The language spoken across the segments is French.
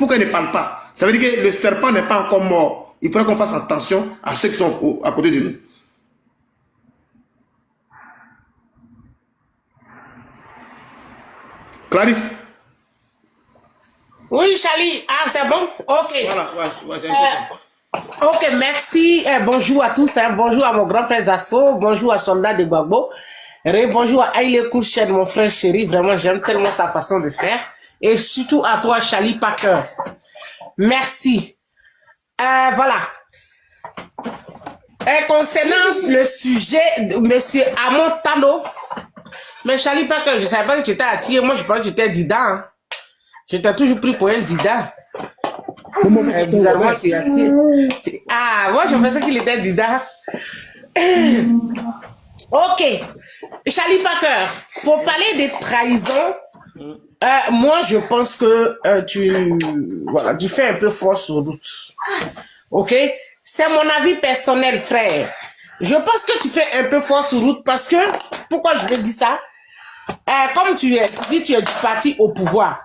faut qu'elle ne parle pas. Ça veut dire que le serpent n'est pas encore mort. Il faudrait qu'on fasse attention à ceux qui sont à côté de nous. Clarisse? Oui, Charlie. Ah, c'est bon? Ok. Voilà, ouais, c'est intéressant. Ok, merci. Bonjour à tous. Bonjour à mon grand frère Zasso. Bonjour à Soldat de Gbagbo. Bonjour à Aïle Kourchen, mon frère chéri. Vraiment, j'aime tellement sa façon de faire. Et surtout à toi, Charlie Parker. Merci. Voilà. Concernant le sujet de monsieur Amon Tano, mais Charlie Parker, je ne savais pas que tu étais attiré. Moi, je pensais que tu étais dida. Hein. Je t'ai toujours pris pour un dida. Bizarrement, tu es attiré. Ah, moi, je pensais qu'il était dida. Ok. Charlie Parker, pour parler des trahisons, moi, je pense que tu fais un peu fort sur route. Ok? C'est mon avis personnel, frère. Je pense que tu fais un peu fort sur route parce que, pourquoi je veux dire ça? Comme tu dis, tu es du parti au pouvoir.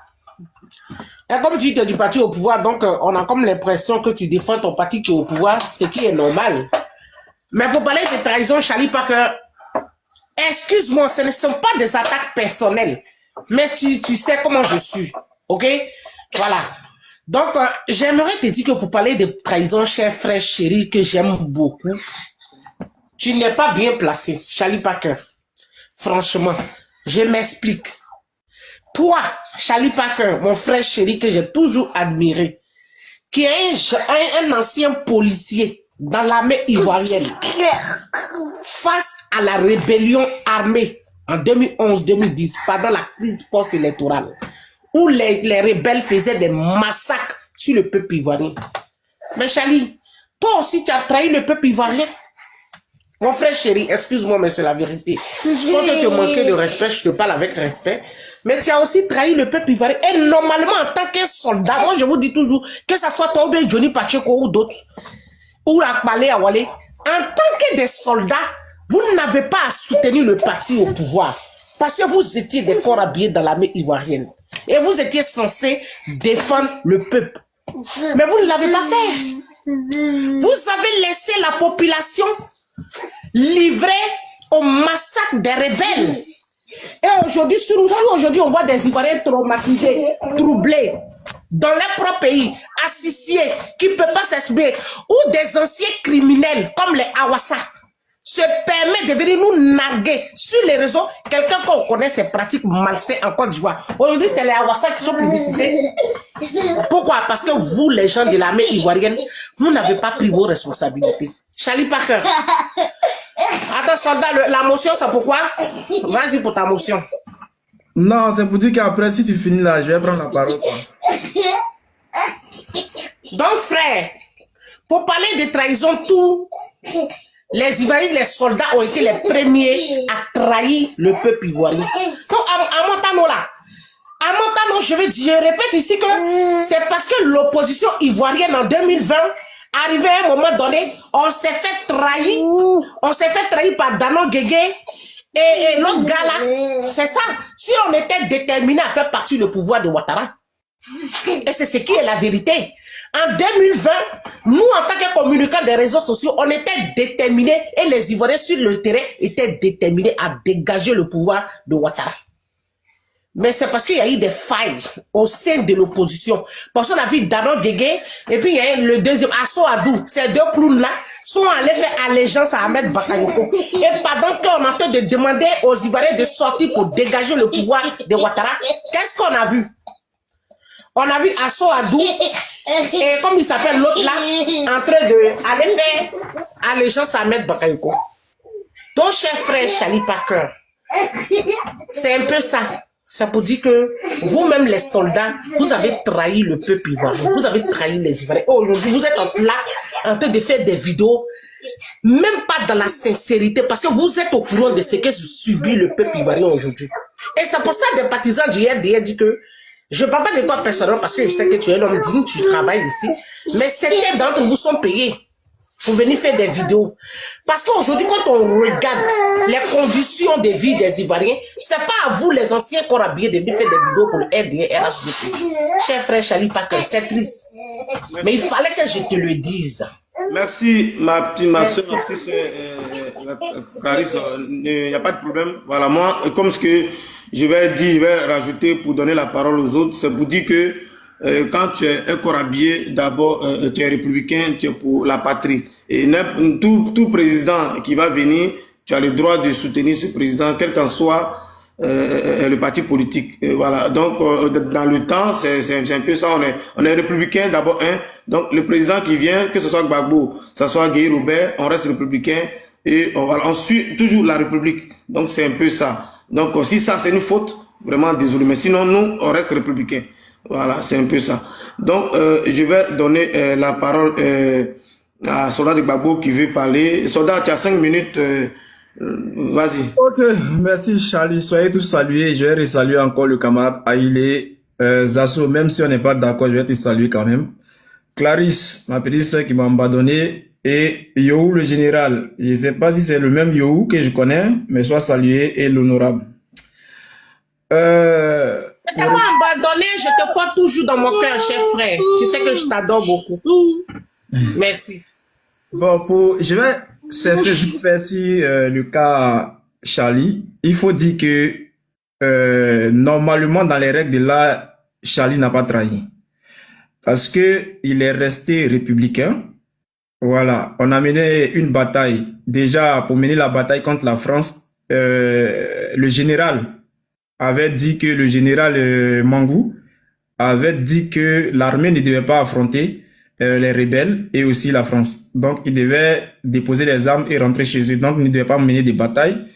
Comme tu dis, tu es du parti au pouvoir, donc on a comme l'impression que tu défends ton parti qui est au pouvoir, ce qui est normal. Mais pour parler de trahison, Charlie Parker, excuse-moi, ce ne sont pas des attaques personnelles. Mais tu sais comment je suis. Ok? Voilà. Donc, j'aimerais te dire que pour parler de trahison, cher frère chéri, que j'aime beaucoup, tu n'es pas bien placé, Charlie Parker. Franchement, je m'explique. Toi, Charlie Parker, mon frère chéri que j'ai toujours admiré, qui est un ancien policier dans l'armée ivoirienne, face à la rébellion armée en 2011-2010, pendant la crise post-électorale, où les rebelles faisaient des massacres sur le peuple ivoirien. Mais Charlie, toi aussi tu as trahi le peuple ivoirien. Mon frère chéri, excuse-moi, mais c'est la vérité. Quand je te manquais de respect, je te parle avec respect. Mais tu as aussi trahi le peuple ivoirien. Et normalement, en tant que soldat, moi je vous dis toujours, que ce soit toi ou bien Johnny Pacheco ou d'autres, ou Akbalé Awale, en tant que des soldats, vous n'avez pas à soutenir le parti au pouvoir. Parce que vous étiez des corps habillés dans l'armée ivoirienne. Et vous étiez censé défendre le peuple. Mais vous ne l'avez pas fait. Vous avez laissé la population livrée au massacre des rebelles. Et aujourd'hui, aujourd'hui, on voit des Ivoiriens traumatisés, troublés, dans leur propre pays, assistiés, qui ne peuvent pas s'exprimer, ou des anciens criminels comme les Awassa se permettent de venir nous narguer sur les réseaux. Quelqu'un qu'on connaît ses pratiques malsaines en Côte d'Ivoire. Aujourd'hui, c'est les Awassa qui sont publicités. Pourquoi? Parce que vous, les gens de l'armée ivoirienne, vous n'avez pas pris vos responsabilités. Charlie Parker. Attends, soldat, la motion, c'est pourquoi? Vas-y pour ta motion. Non, c'est pour dire qu'après, si tu finis là, je vais prendre la parole. Quoi. Donc, frère, pour parler de trahison, tous les Ivoiriens, les soldats ont été les premiers à trahir le peuple ivoirien. Donc, à Montano, là, à Montano, je répète ici que c'est parce que l'opposition ivoirienne en 2020, arrivé à un moment donné, on s'est fait trahir. On s'est fait trahir par Dano Guégué et l'autre gars là. C'est ça. Si on était déterminé à faire partie du pouvoir de Ouattara, et c'est ce qui est la vérité. En 2020, nous, en tant que communicants des réseaux sociaux, on était déterminés et les Ivoiriens sur le terrain étaient déterminés à dégager le pouvoir de Ouattara. Mais c'est parce qu'il y a eu des failles au sein de l'opposition. Parce qu'on a vu Dano Guégué, et puis il y a eu le deuxième, Asso Adou. Ces deux clowns-là sont allés faire allégeance à Ahmed Bakayoko. Et pendant qu'on est en train de demander aux Ivoiriens de sortir pour dégager le pouvoir de Ouattara, qu'est-ce qu'on a vu? On a vu Asso Adou, et comme il s'appelle l'autre là, en train d'aller faire allégeance à Ahmed Bakayoko. Ton cher frère Charlie Parker, c'est un peu ça. Ça pour dire que vous-même les soldats, vous avez trahi le peuple ivoirien, vous avez trahi les Ivoiriens. Aujourd'hui, vous êtes là en train de faire des vidéos, même pas dans la sincérité, parce que vous êtes au courant de ce que subit le peuple ivoirien aujourd'hui. Et c'est pour ça que des partisans du RDR disent que, je ne parle pas de toi personnellement parce que je sais que tu es un homme digne, tu travailles ici, mais certains d'entre vous sont payés. pour venir faire des vidéos. Parce qu'aujourd'hui, quand on regarde les conditions de vie des Ivoiriens, c'est pas à vous, les anciens corps habillés, de venir faire des vidéos pour aider RHDP. Cher frère Charlie Parker, c'est triste. Mais il fallait que je te le dise. Merci, ma soeur, Clarisse, il n'y a pas de problème. Voilà, moi, comme ce que je vais dire, je vais rajouter pour donner la parole aux autres, c'est pour dire que quand tu es un corps habillé, d'abord, tu es républicain, tu es pour la patrie. Et tout président qui va venir, tu as le droit de soutenir ce président, quel qu'en soit le parti politique. Voilà. Donc, dans le temps, c'est un peu ça. On est républicain d'abord, donc le président qui vient, que ce soit Gbagbo, que ce soit Guy Robert, on reste républicain et on suit toujours la République. Donc, c'est un peu ça. Donc, si ça, c'est une faute, vraiment désolé. Mais sinon, nous, on reste républicain. Voilà, c'est un peu ça. Donc, je vais donner la parole à Soldat de Gbagbo qui veut parler. Soldat, tu as 5 minutes. Vas-y. Ok, merci Charlie. Soyez tous salués. Je vais resaluer encore le camarade Aïlé, Zasso, même si on n'est pas d'accord, je vais te saluer quand même. Clarisse, ma petite soeur qui m'a abandonné, et Yohou le général. Je ne sais pas si c'est le même Yohou que je connais, mais sois salué et l'honorable. Tu t'as pas abandonné, je te porte toujours dans mon cœur, cher frère. Tu sais que je t'adore beaucoup. Merci. Bon, je vais vite faire si le cas Charlie. Il faut dire que normalement, dans les règles de l'art, Charlie n'a pas trahi. Parce que il est resté républicain. Voilà, on a mené une bataille. Déjà, pour mener la bataille contre la France, le général avait dit que le général Mangou avait dit que l'armée ne devait pas affronter les rebelles et aussi la France. Donc, ils devaient déposer les armes et rentrer chez eux. Donc, ils ne devaient pas mener des batailles.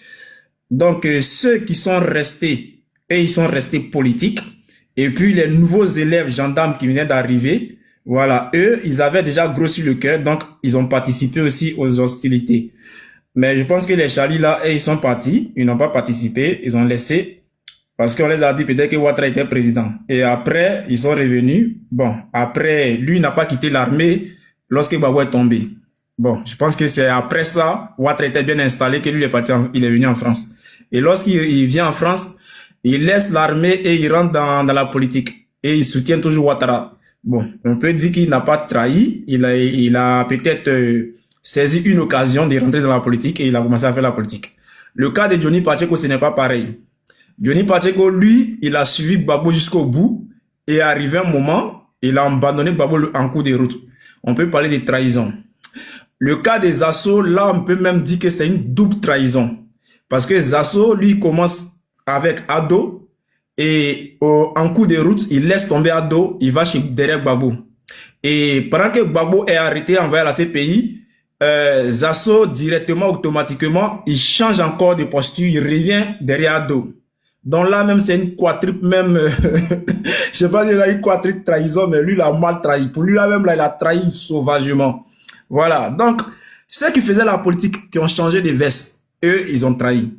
Donc, ceux qui sont restés, et ils sont restés politiques, et puis les nouveaux élèves gendarmes qui venaient d'arriver, voilà, eux, ils avaient déjà grossi le cœur, donc ils ont participé aussi aux hostilités. Mais je pense que les Charlie là, ils sont partis, ils n'ont pas participé, ils ont laissé, parce qu'on les a dit peut-être que Ouattara était président. Et après, ils sont revenus. Bon, après, lui n'a pas quitté l'armée lorsque Gbagbo est tombé. Bon, je pense que c'est après ça, Ouattara était bien installé, que lui est parti, il est venu en France. Et lorsqu'il vient en France, il laisse l'armée et il rentre dans la politique. Et il soutient toujours Ouattara. Bon, on peut dire qu'il n'a pas trahi. Il a peut-être saisi une occasion de rentrer dans la politique et il a commencé à faire la politique. Le cas de Johnny Pacheco, ce n'est pas pareil. Johnny Pacheco, lui, il a suivi Gbagbo jusqu'au bout et arrivé un moment, il a abandonné Gbagbo en cours de route. On peut parler de trahison. Le cas des Zasso, là, on peut même dire que c'est une double trahison. Parce que Zasso, lui, commence avec Ado et en cours de route, il laisse tomber Ado, il va derrière Gbagbo. Et pendant que Gbagbo est arrêté envers la CPI, Zasso, directement, automatiquement, il change encore de posture, il revient derrière Ado. Donc là, même, c'est une quadruple, même, je sais pas si il a une quadruple trahison, mais lui, il a mal trahi. Pour lui, là, même, là, il a trahi sauvagement. Voilà. Donc, ceux qui faisaient la politique, qui ont changé de veste, eux, ils ont trahi.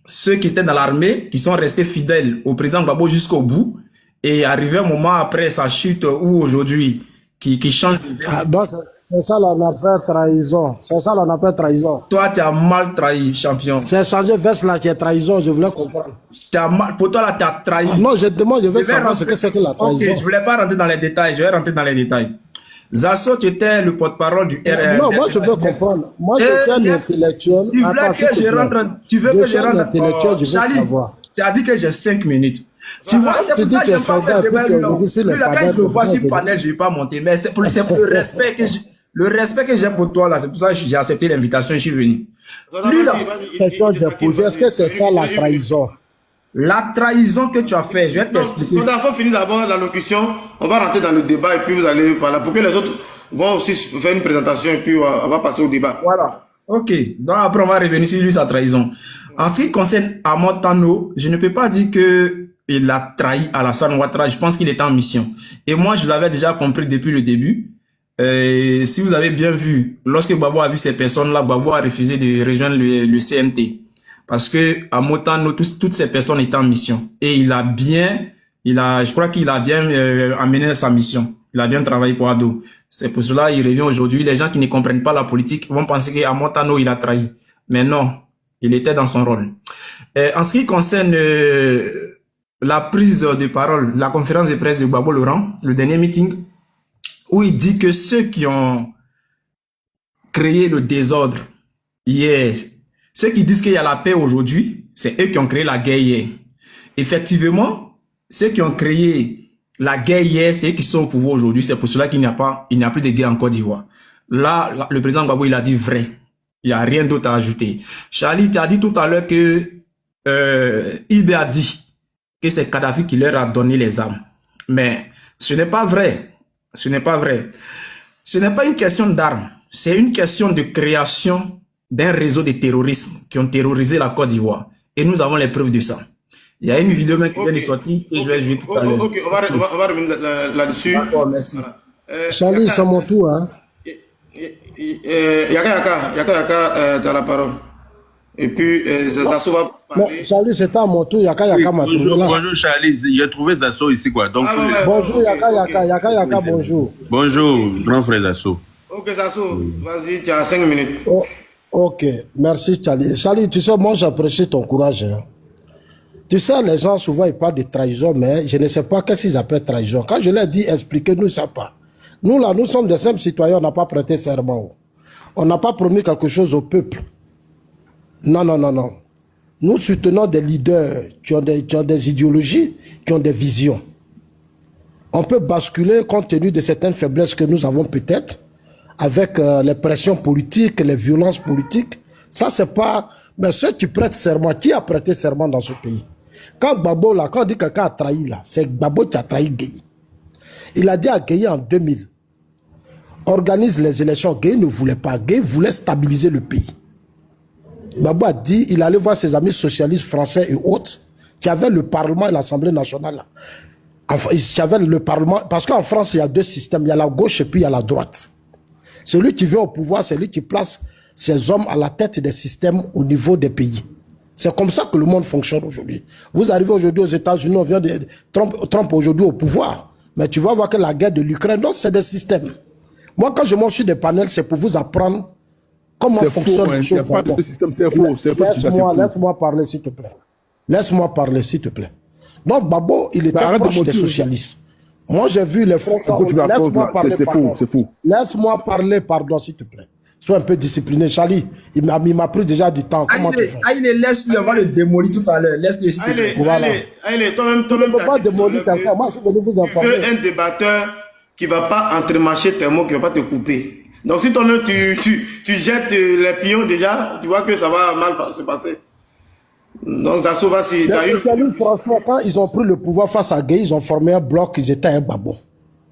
Ceux qui étaient dans l'armée, qui sont restés fidèles au président Gbagbo jusqu'au bout, et arrivé un moment après sa chute, ou aujourd'hui, qui change de veste. Ah, donc, c'est ça qu'on appelle trahison. C'est ça qu'on appelle trahison. Toi, tu as mal trahi, champion. C'est changer veste là qui est trahison, je voulais comprendre. Pour toi, là, tu as trahi. Non, je demande, je veux savoir ce que c'est que la trahison. Ok, je voulais pas rentrer dans les détails, je vais rentrer dans les détails. Zasso, tu étais le porte-parole du RR. Non, moi je veux comprendre. Moi je suis un intellectuel. Tu veux que je rentre intellectuel, je veux savoir. Tu as dit que j'ai 5 minutes. Tu vois, c'est pour ça que je ne pas quand je vois sur panel, je ne vais pas monter. Mais c'est pour le respect que j'ai pour toi là. C'est pour ça que j'ai accepté l'invitation et je suis venu. Lui là, est-ce que c'est ça la trahison? La trahison que tu as fait, je vais t'expliquer. Il faut finir d'abord la locution. On va rentrer dans le débat et puis vous allez par là. Pour que les autres vont aussi faire une présentation et puis on va passer au débat. Voilà. Ok. Donc après, on va revenir sur lui, sa trahison. En ce qui concerne Ahmad Tano, je ne peux pas dire que il a trahi Alassane Ouattara. Je pense qu'il était en mission. Et moi, je l'avais déjà compris depuis le début. Si vous avez bien vu, lorsque Gbagbo a vu ces personnes-là, Gbagbo a refusé de rejoindre le CNT. Parce que à Motano, toutes ces personnes étaient en mission. Et je crois qu'il a bien amené sa mission. Il a bien travaillé pour Ado. C'est pour cela qu'il revient aujourd'hui. Les gens qui ne comprennent pas la politique vont penser qu'à Montano, il a trahi. Mais non, il était dans son rôle. En ce qui concerne la prise de parole, la conférence de presse de Gbagbo Laurent, le dernier meeting, où il dit que ceux qui ont créé le désordre hier, ceux qui disent qu'il y a la paix aujourd'hui, c'est eux qui ont créé la guerre hier. Effectivement, ceux qui ont créé la guerre hier, c'est eux qui sont au pouvoir aujourd'hui. C'est pour cela qu'il n'y a plus de guerre en Côte d'Ivoire. Là, le président Gbagbo, il a dit vrai. Il n'y a rien d'autre à ajouter. Charlie, tu as dit tout à l'heure que Ibe a dit que c'est Kadhafi qui leur a donné les armes. Mais ce n'est pas vrai. Ce n'est pas vrai. Ce n'est pas une question d'armes. C'est une question de création d'un réseau de terrorisme qui ont terrorisé la Côte d'Ivoire. Et nous avons les preuves de ça. Il y a une vidéo qui vient de sortir que je vais jouer tout à l'heure. Ok, on va revenir là-dessus. D'accord, merci. Charlie, c'est mon tour. Hein. Yaka, tu as la parole. Et puis, Zasso va Non, parler. Charlie, c'est à mon tour. Yaka m'a trouvé là. Bonjour Charlie, j'ai trouvé Zasso ici quoi. Donc, Bonjour Yaka, bonjour. bonjour grand frère Zasso. Ok, Zasso, vas-y, tu as 5 minutes. Oh, ok, merci Charlie. Charlie, tu sais, moi j'apprécie ton courage. Hein. Tu sais, les gens souvent ils parlent de trahison, mais je ne sais pas qu'est-ce qu'ils appellent trahison. Quand je leur dis expliquez-nous ça pas. Nous là, nous sommes des simples citoyens, on n'a pas prêté serment. On n'a pas promis quelque chose au peuple. Non. Nous soutenons des leaders qui ont des idéologies, qui ont des visions. On peut basculer compte tenu de certaines faiblesses que nous avons peut-être, avec les pressions politiques, les violences politiques. Ça, c'est pas... Mais ceux qui prêtent serment, qui a prêté serment dans ce pays? Quand Gbagbo, là, quand on dit que quelqu'un a trahi, là, c'est Gbagbo qui a trahi Gueye. Il a dit à Gueye en 2000, organise les élections. Gueye ne voulait pas. Gueye voulait stabiliser le pays. Gbagbo a dit, il allait voir ses amis socialistes français et autres, qui avaient le Parlement et l'Assemblée nationale, là. Enfin, il y avait le Parlement, parce qu'en France, il y a deux systèmes. Il y a la gauche et puis il y a la droite. Celui qui vient au pouvoir, c'est lui qui place ses hommes à la tête des systèmes au niveau des pays. C'est comme ça que le monde fonctionne aujourd'hui. Vous arrivez aujourd'hui aux États-Unis, on vient de Trump aujourd'hui au pouvoir. Mais tu vas voir que la guerre de l'Ukraine, non, c'est des systèmes. Moi, quand je monte sur des panels, c'est pour vous apprendre comment fonctionne les choses. C'est faux. Laisse-moi parler, s'il te plaît. Laisse-moi parler, s'il te plaît. Donc, Gbagbo, il était proche des socialistes. Moi, j'ai vu les Français. Laisse-moi parler, c'est faux. Laisse-moi parler, pardon, s'il te plaît. Sois un peu discipliné. Charlie, il m'a pris déjà du temps. Comment tu fais? Laisse-le, on va le démolir tout à l'heure. Laisse-le, s'il te plaît. Allez, toi-même, Tu ne peux pas démolir quelqu'un. Moi, je suis venu vous tu informer. veux un débatteur qui ne va pas entremâcher tes mots, qui ne va pas te couper. Donc, si toi-même, tu jettes les pions déjà, tu vois que ça va mal se passer. Donc, Zasso va si... Les socialistes français, quand ils ont pris le pouvoir face à Gueye, ils ont formé un bloc, ils étaient un Gbagbo.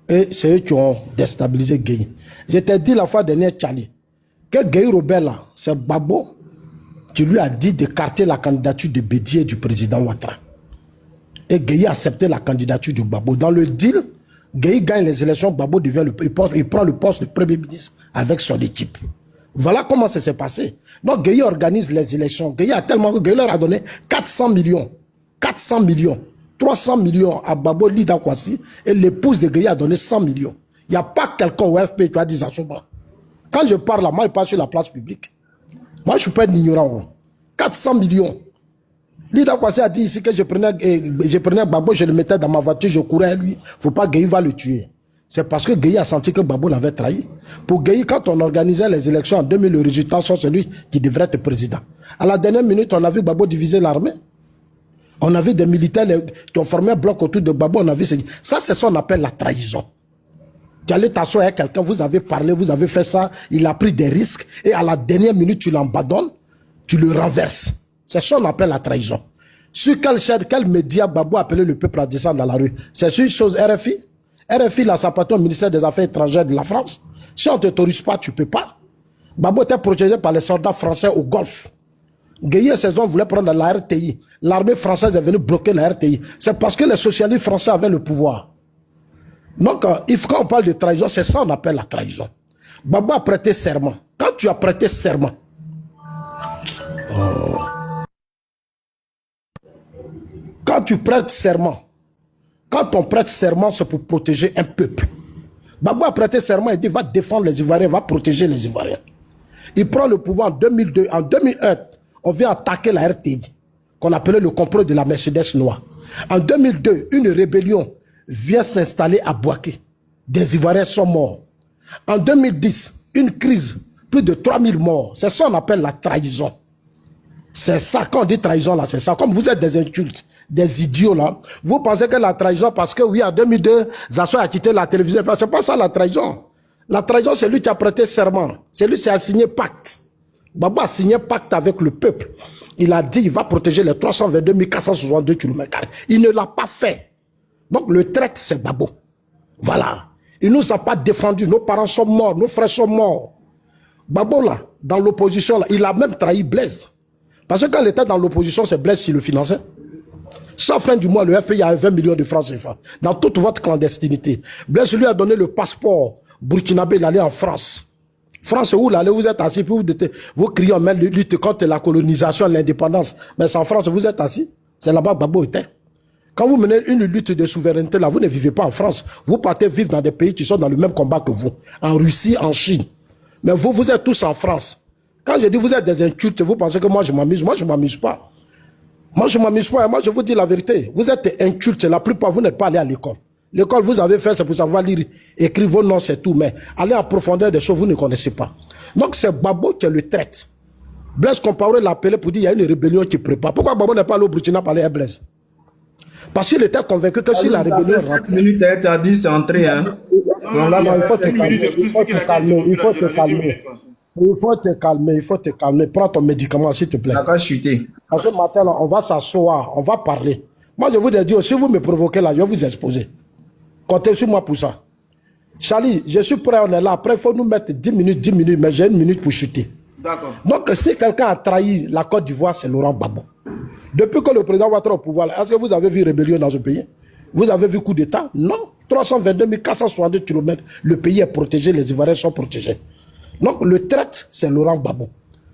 Et c'est eux qui ont déstabilisé Gueye. Je t'ai dit la fois dernière, Charlie, que Gueye Robert, là, c'est Gbagbo qui lui a dit d'écarter la candidature de Bédié du président Ouattara. Et Gueye a accepté la candidature de Gbagbo. Dans le deal, Gueye gagne les élections, Gbagbo devient il prend le poste de premier ministre avec son équipe. Voilà comment ça s'est passé. Donc Gueye organise les élections. Gueye a tellement que Gueye leur a donné 400 millions. 400 millions. 300 millions à Babo Lida Kwasi et l'épouse de Gueye a donné 100 millions. Il n'y a pas quelqu'un au FP qui a dit ça souvent. Quand je parle là, moi, je parle sur la place publique. Moi, je ne suis pas un ignorant. 400 millions. Lida Kwasi a dit ici que je prenais Babo, je le mettais dans ma voiture, je courais à lui. Il ne faut pas que Gueye va le tuer. C'est parce que Gueye a senti que Babo l'avait trahi. Pour Gueye, quand on organisait les élections en 2000, le résultat c'est celui qui devrait être président. À la dernière minute, on a vu Babo diviser l'armée. On a vu des militaires qui ont formé un bloc autour de Babo. On a vu ça, c'est ce qu'on appelle la trahison. Tu allais t'asseoir avec quelqu'un, vous avez parlé, vous avez fait ça, il a pris des risques, et à la dernière minute, tu l'abandonnes, tu le renverses. C'est ce qu'on appelle la trahison. Sur quelle chaîne, quel média Babo a appelé le peuple à descendre dans la rue? C'est sur une chose RFI. RFI, là, ça appartient au ministère des Affaires étrangères de la France. Si on ne t'autorise pas, tu ne peux pas. Babo était protégé par les soldats français au Golfe. Gueye et ses hommes voulaient prendre la RTI. L'armée française est venue bloquer la RTI. C'est parce que les socialistes français avaient le pouvoir. Donc, quand on parle de trahison, c'est ça qu'on appelle la trahison. Babo a prêté serment. Quand tu as prêté serment, quand tu prêtes serment, quand on prête serment, c'est pour protéger un peuple. Gbagbo a prêté serment et dit va défendre les Ivoiriens, va protéger les Ivoiriens. Il prend le pouvoir en 2002. En 2001, on vient attaquer la RTI, qu'on appelait le complot de la Mercedes noire. En 2002, une rébellion vient s'installer à Bouaké. Des Ivoiriens sont morts. En 2010, une crise, plus de 3000 morts. C'est ça qu'on appelle la trahison. C'est ça, quand on dit trahison là, c'est ça. Comme vous êtes des incultes, des idiots là, vous pensez que la trahison, parce que oui, en 2002, Zasso a quitté la télévision, c'est pas ça la trahison. La trahison, c'est lui qui a prêté serment. C'est lui qui a signé pacte. Baba a signé pacte avec le peuple. Il a dit, il va protéger les 322 462 km. Il ne l'a pas fait. Donc le traître, c'est Babo. Voilà. Il ne nous a pas défendus. Nos parents sont morts, nos frères sont morts. Babo là, dans l'opposition, là, il a même trahi Blaise. Parce que quand il était dans l'opposition, c'est Blaise qui le finançait. Sans fin du mois, le FPI a 20 millions de francs CFA. Dans toute votre clandestinité. Blaise lui a donné le passeport burkinabé, il allait en France. France, où là, vous êtes assis, puis vous criez en même lutte contre la colonisation, l'indépendance. Mais c'est en France, vous êtes assis. C'est là-bas que Babo était. Quand vous menez une lutte de souveraineté, là, vous ne vivez pas en France. Vous partez vivre dans des pays qui sont dans le même combat que vous. En Russie, en Chine. Mais vous, vous êtes tous en France. Quand je dis vous êtes des incultes, vous pensez que moi je m'amuse. Moi, je ne m'amuse pas. Moi, je ne m'amuse pas. Moi, je vous dis la vérité. Vous êtes incultes. La plupart, vous n'êtes pas allés à l'école. L'école, vous avez fait, c'est pour savoir lire, écrire vos noms, c'est tout. Mais aller en profondeur des choses, vous ne connaissez pas. Donc, c'est Babo qui le traite. Blaise Compaoré l'a appelé pour dire qu'il y a une rébellion qui prépare. Pourquoi Babo n'est pas allé au Burkina parler à Blaise? Parce qu'il était convaincu que si la rébellion rentrait... 7 minutes, tu as dit c'est entré. Hein. Non, là, il faut te calmer. Il faut te calmer. Il faut te calmer. Il faut te calmer. Il faut te calmer. Prends ton médicament, s'il te plaît. D'accord, chuter. Parce que matin, là, on va s'asseoir, on va parler. Moi, je vous ai dit, si vous me provoquez là, je vais vous exposer. Comptez sur moi pour ça. Charlie, je suis prêt, on est là. Après, il faut nous mettre 10 minutes, mais j'ai 1 minute pour chuter. D'accord. Donc, si quelqu'un a trahi la Côte d'Ivoire, c'est Laurent Gbagbo. Depuis que le président Ouattara est au pouvoir, est-ce que vous avez vu rébellion dans ce pays? Vous avez vu coup d'État? Non. 322 462 km, le pays est protégé, les Ivoiriens sont protégés. Donc, le traître, c'est Laurent Gbagbo.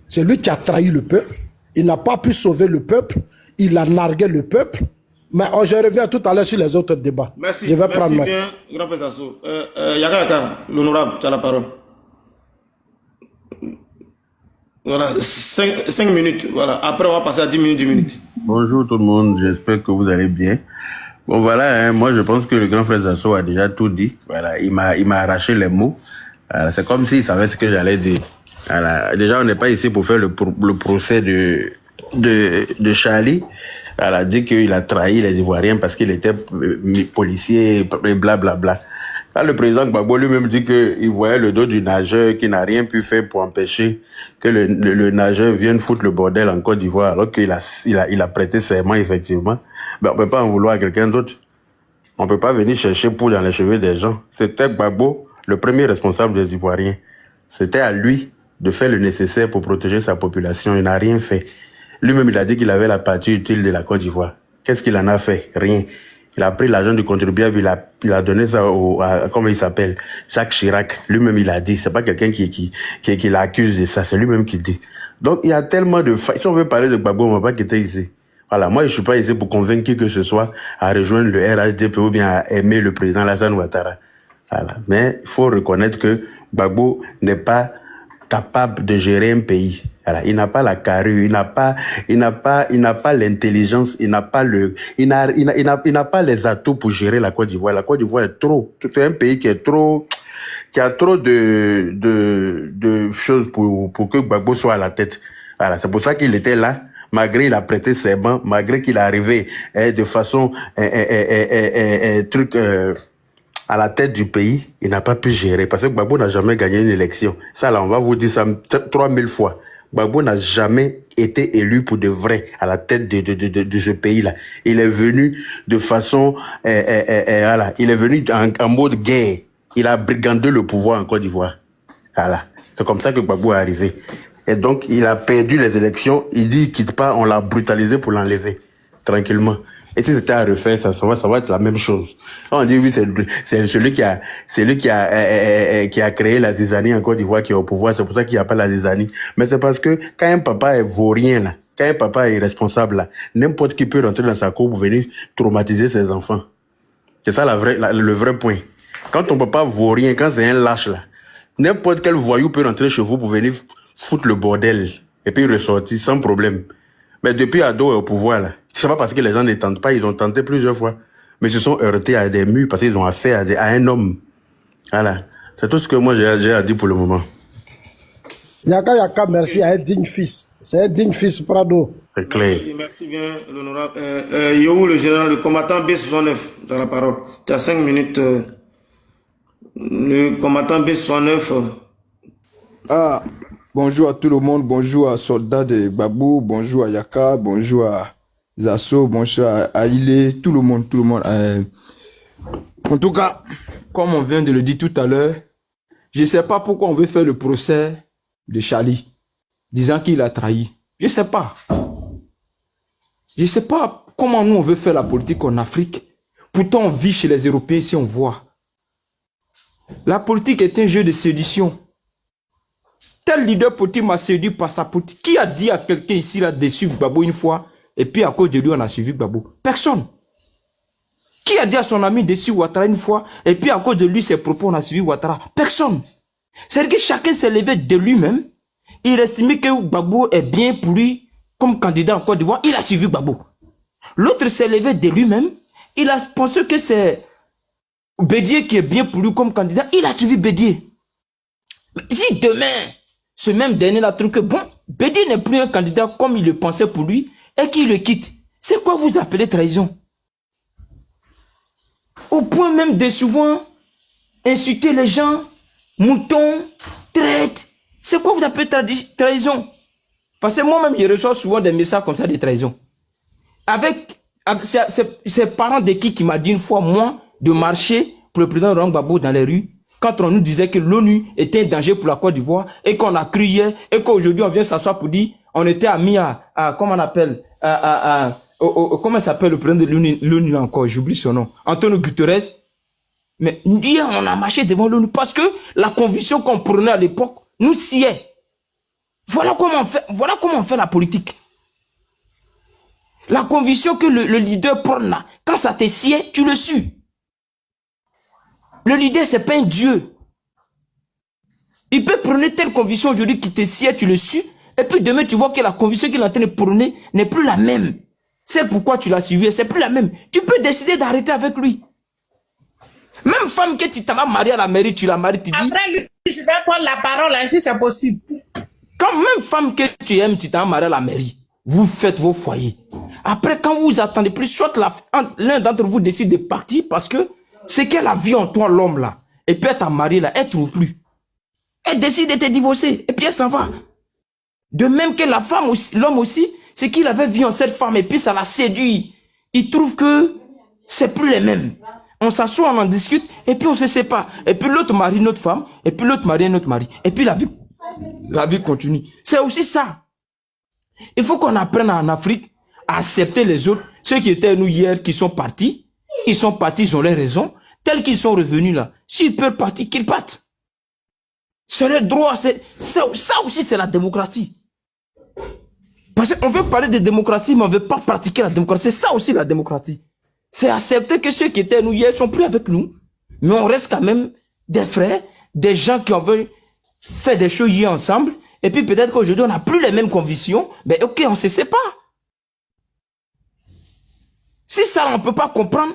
C'est lui qui a trahi le peuple. Il n'a pas pu sauver le peuple. Il a nargué le peuple. Mais je reviens tout à l'heure sur les autres débats. Merci. Je vais prendre bien, grand frère Zasso. Yaka Yaka, l'honorable, tu as la parole. Voilà, 5 minutes. Voilà. Après, on va passer à 10 minutes. Bonjour tout le monde, j'espère que vous allez bien. Bon voilà, hein, moi je pense que le grand frère Zasso a déjà tout dit. Voilà, il m'a arraché les mots. Voilà, c'est comme s'il savait ce que j'allais dire. Voilà, déjà on n'est pas ici pour faire le procès de Charlie. Elle a dit qu'il a trahi les Ivoiriens parce qu'il était policier et blablabla. Quand le président Gbagbo lui-même dit qu'il voyait le dos du nageur qui n'a rien pu faire pour empêcher que le nageur vienne foutre le bordel en Côte d'Ivoire alors qu'il a prêté serment effectivement, ben on peut pas en vouloir à quelqu'un d'autre. On peut pas venir chercher pour dans les cheveux des gens. C'était Gbagbo, le premier responsable des Ivoiriens. C'était à lui de faire le nécessaire pour protéger sa population. Il n'a rien fait. Lui-même, il a dit qu'il avait la partie utile de la Côte d'Ivoire. Qu'est-ce qu'il en a fait? Rien. Il a pris l'argent du contribuable, il a donné ça comment il s'appelle? Jacques Chirac. Lui-même, il a dit. C'est pas quelqu'un qui l'accuse de ça. C'est lui-même qui dit. Donc, il y a tellement de failles. Si on veut parler de Gbagbo, on va pas quitter ici. Voilà. Moi, je suis pas ici pour convaincre qui que ce soit à rejoindre le RHDP ou bien à aimer le président Alassane Ouattara. Voilà. Mais il faut reconnaître que Gbagbo n'est pas capable de gérer un pays. Voilà, il n'a pas la carrure, il n'a pas l'intelligence, il n'a pas les atouts pour gérer la Côte d'Ivoire. La Côte d'Ivoire est trop, c'est un pays qui a trop de choses pour que Gbagbo soit à la tête. Voilà, c'est pour ça qu'il était là. Malgré il a prêté serment, malgré qu'il est arrivé de façon à la tête du pays, il n'a pas pu gérer parce que Gbagbo n'a jamais gagné une élection. Ça là, on va vous dire ça 3000 fois. Gbagbo n'a jamais été élu pour de vrai à la tête de ce pays-là. Il est venu de façon, voilà, il est venu en mode guerre. Il a brigandé le pouvoir en Côte d'Ivoire. Voilà. C'est comme ça que Gbagbo est arrivé. Et donc, il a perdu les élections. Il dit qu'il quitte pas, on l'a brutalisé pour l'enlever. Tranquillement. Et si c'était à refaire, ça va être la même chose. On dit oui, c'est celui qui a créé la zizanie en Côte d'Ivoire qui est au pouvoir. C'est pour ça qu'il n'y a pas la zizanie. Mais c'est parce que quand un papa est vaurien là, quand un papa est irresponsable là, n'importe qui peut rentrer dans sa cour pour venir traumatiser ses enfants. C'est ça le vrai point. Quand ton papa vaut rien, quand c'est un lâche là, n'importe quel voyou peut rentrer chez vous pour venir foutre le bordel et puis ressortir sans problème. Mais depuis Ado est au pouvoir là, c'est pas parce que les gens ne tentent pas, ils ont tenté plusieurs fois, mais ils se sont heurtés à des murs parce qu'ils ont affaire à un homme. Voilà. C'est tout ce que moi j'ai à dire pour le moment. Yaka, merci à un digne fils. C'est un digne fils, Prado. C'est clair. Merci bien, l'honorable. Yo, le général, le combattant B69, dans la parole. Tu as 5 minutes. Le combattant B69. Ah, bonjour à tout le monde, bonjour à Soldat de Babou, bonjour à Yaka, bonjour à Zasso, bonjour à Ile, tout le monde. En tout cas, comme on vient de le dire tout à l'heure, je ne sais pas pourquoi on veut faire le procès de Charlie, disant qu'il a trahi. Je ne sais pas. Je ne sais pas comment nous on veut faire la politique en Afrique. Pourtant on vit chez les Européens si on voit. La politique est un jeu de séduction. Tel leader politique m'a séduit par sa politique. Qui a dit à quelqu'un ici là de suivre Gbagbo une fois et puis à cause de lui on a suivi Gbagbo? Personne. Qui a dit à son ami de suivre Ouattara une fois et puis à cause de lui ses propos on a suivi Ouattara? Personne. C'est-à-dire que chacun s'est levé de lui-même. Il estimait que Gbagbo est bien pour lui comme candidat en Côte d'Ivoire. Il a suivi Gbagbo. L'autre s'est levé de lui-même. Il a pensé que c'est Bédier qui est bien pour lui comme candidat. Il a suivi Bédier. Mais si demain, ce même dernier là trouve que bon, Bédier n'est plus un candidat comme il le pensait pour lui et qu'il le quitte, c'est quoi vous appelez trahison? Au point même de souvent insulter les gens, moutons, traite. C'est quoi vous appelez trahison? Parce que moi-même, je reçois souvent des messages comme ça de trahison. C'est parents de qui m'a dit une fois, moi, de marcher pour le président Laurent Gbagbo dans les rues, quand on nous disait que l'ONU était un danger pour la Côte d'Ivoire, et qu'on a cru hier, et qu'aujourd'hui on vient s'asseoir pour dire, on était amis comment on appelle, comment s'appelle le président de l'ONU encore, j'oublie son nom, Antonio Guterres. Mais hier, on a marché devant l'ONU parce que la conviction qu'on prenait à l'époque nous sciait. Voilà comment on fait la politique. La conviction que le leader prend là, quand ça te sied, tu le suis. Le leader, c'est pas un dieu. Il peut prendre telle conviction aujourd'hui qui te sied, tu le suis, et puis demain tu vois que la conviction qu'il est en train de prôner n'est plus la même. C'est pourquoi tu l'as suivi, c'est plus la même. Tu peux décider d'arrêter avec lui. Même femme que tu t'en as mariée à la mairie, tu la maries, tu dis... Après, lui, je vais prendre la parole ainsi, c'est possible. Quand même femme que tu aimes, tu t'en as mariée à la mairie, vous faites vos foyers. Après, quand vous attendez plus, soit l'un d'entre vous décide de partir parce que c'est qu'elle a vu en toi l'homme là. Et puis elle t'a marié là, elle trouve plus. Elle décide de te divorcer et puis elle s'en va. De même que la femme aussi, l'homme aussi, c'est qu'il avait vu en cette femme et puis ça l'a séduit. Il trouve que c'est plus les mêmes. On s'assoit, on en discute et puis on se sépare. Et puis l'autre marie notre femme et puis l'autre marie notre mari. Et puis la vie continue. C'est aussi ça. Il faut qu'on apprenne en Afrique à accepter les autres. Ceux qui étaient nous hier, qui sont partis, ils ont leurs raisons. Tels qu'ils sont revenus là. S'ils peuvent partir, qu'ils partent. C'est le droit. Ça aussi, c'est la démocratie. Parce qu'on veut parler de démocratie, mais on ne veut pas pratiquer la démocratie. C'est ça aussi la démocratie. C'est accepter que ceux qui étaient nous hier sont plus avec nous. Mais on reste quand même des frères, des gens qui ont fait des choses hier ensemble. Et puis peut-être qu'aujourd'hui, on n'a plus les mêmes convictions. Mais ok, on se sépare. Si ça, on ne peut pas comprendre,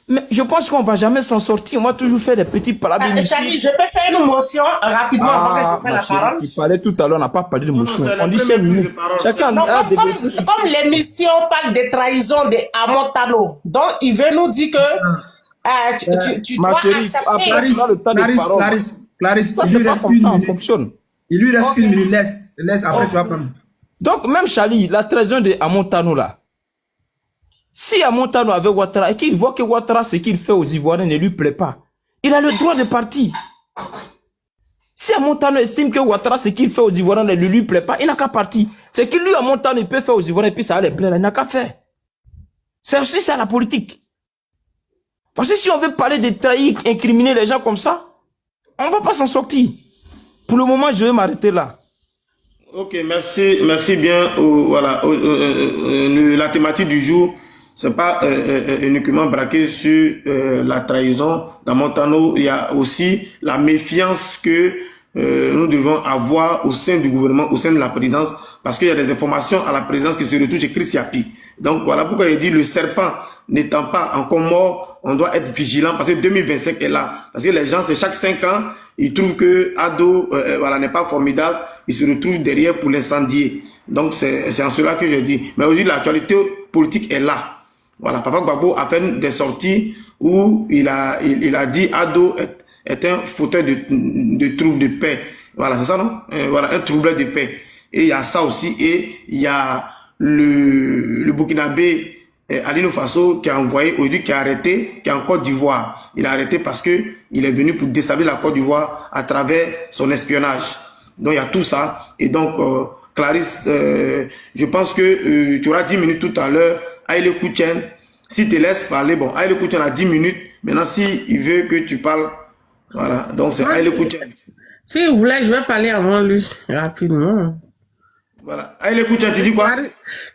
mais je pense qu'on ne va jamais s'en sortir. On va toujours faire des petits palabres. Charlie, je peux faire une motion rapidement avant que je prenne la parole. Tu parlais tout à l'heure, on n'a pas parlé de motion. On dit 5 minutes. Chacun a comme l'émission parle de trahison de Amotano, donc il veut nous dire que tu dois accepter. Clarisse, il lui reste une minute. Il lui reste une minute, laisse après tu vas prendre. Donc même Charlie, la trahison de Amotano là, si Amontano avait Ouattara et qu'il voit que Ouattara, ce qu'il fait aux Ivoiriens ne lui plaît pas, il a le droit de partir. Si Amontano estime que Ouattara, ce qu'il fait aux Ivoiriens ne lui plaît pas, il n'a qu'à partir. Ce qu'il lui, Amontano, il peut faire aux Ivoiriens et puis ça va les plaire, il n'a qu'à faire. C'est aussi ça la politique. Parce que si on veut parler de trahir, incriminer les gens comme ça, on ne va pas s'en sortir. Pour le moment, je vais m'arrêter là. Ok, merci bien. Voilà, la thématique du jour, c'est pas uniquement braqué sur la trahison dans Montano. Il y a aussi la méfiance que nous devons avoir au sein du gouvernement, au sein de la présidence, parce qu'il y a des informations à la présidence qui se retrouvent chez Chris Yapi. Donc voilà pourquoi il dit le serpent n'étant pas encore mort, on doit être vigilant parce que 2025 est là. Parce que les gens, c'est chaque 5 ans, ils trouvent que Ado voilà, n'est pas formidable, ils se retrouvent derrière pour l'incendier. Donc c'est en cela que je dis. Mais aujourd'hui, l'actualité politique est là. Voilà, Papa Gbagbo a fait des sorties où il a dit Ado est un fauteur de troubles de paix. Voilà, c'est ça, non? Voilà, un trouble de paix. Et il y a ça aussi. Et il y a le Burkinabé Alino Faso qui a envoyé aujourd'hui, qui a arrêté, qui est en Côte d'Ivoire. Il a arrêté parce que il est venu pour déstabiliser la Côte d'Ivoire à travers son espionnage. Donc il y a tout ça. Et donc, Clarisse, je pense que tu auras 10 minutes tout à l'heure. Aïle Koutchen, si tu laisses parler, bon, Aïle Koutchen a 10 minutes. Maintenant, il veut que tu parles, voilà. Donc c'est Aïle Koutchen. Si vous voulez, je vais parler avant lui, rapidement. Voilà. Aïle Koutchen, tu dis quoi?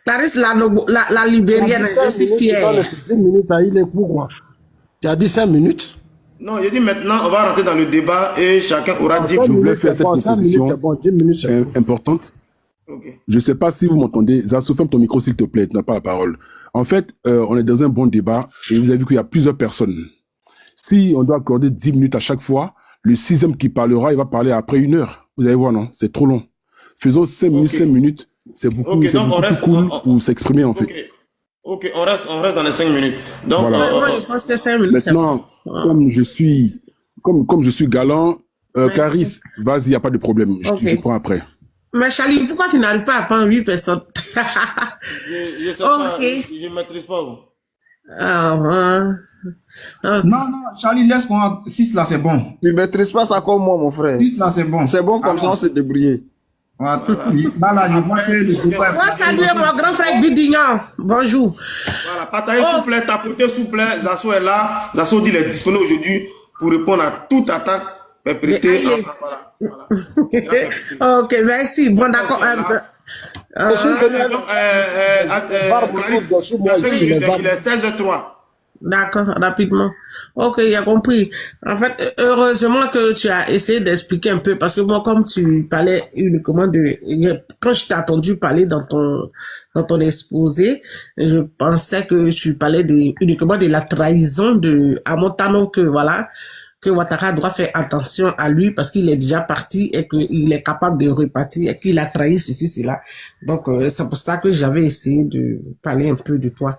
Clarisse, la Libérienne, je suis fière. 10 minutes à Aïle Koutchen. Tu as dit 5 minutes? Non, je dis maintenant, on va rentrer dans le débat et chacun aura 10 minutes. Je voulais faire cette proposition importante. Okay. Je ne sais pas si vous m'entendez. Zasso, ferme ton micro s'il te plaît, tu n'as pas la parole. En fait, on est dans un bon débat et vous avez vu qu'il y a plusieurs personnes. Si on doit accorder 10 minutes à chaque fois, le 6e qui parlera, il va parler après 1 heure. Vous allez voir, non? C'est trop long. Faisons 5 minutes, 5 minutes. C'est beaucoup, donc beaucoup plus cool pour s'exprimer, en fait. Ok, on reste dans les 5 minutes. Donc, voilà. Je pense que 5 minutes, maintenant, comme je suis galant, Clarisse, vas-y, il n'y a pas de problème. Je prends après. Mais Charlie, pourquoi tu n'arrives pas à prendre 8 personnes? je sais pas, je ne maîtrise pas. Non, Charlie, laisse-moi. 6 là, c'est bon. Tu ne maîtrises pas ça comme moi, mon frère. 6 là, c'est bon. C'est bon comme ça, on s'est débrouillé. Voilà. Là, je vois que le Moi, salut mon grand frère Bidignan. Bonjour. Voilà, partagez s'il vous plaît, tapotez s'il vous plaît. Zasso est là. Zasso dit qu'il est disponible aujourd'hui pour répondre à toute attaque perpétrée. Voilà. Ok, merci. Bon, d'accord. Il est 16h03. D'accord, rapidement. Ok, il a compris. En fait, heureusement que tu as essayé d'expliquer un peu, parce que moi, comme tu parlais uniquement quand je t'ai entendu parler dans ton exposé, je pensais que tu parlais uniquement de la trahison à Montano, que voilà, que Ouattara doit faire attention à lui parce qu'il est déjà parti et qu'il est capable de repartir et qu'il a trahi ceci, cela. Donc, c'est pour ça que j'avais essayé de parler un peu de toi.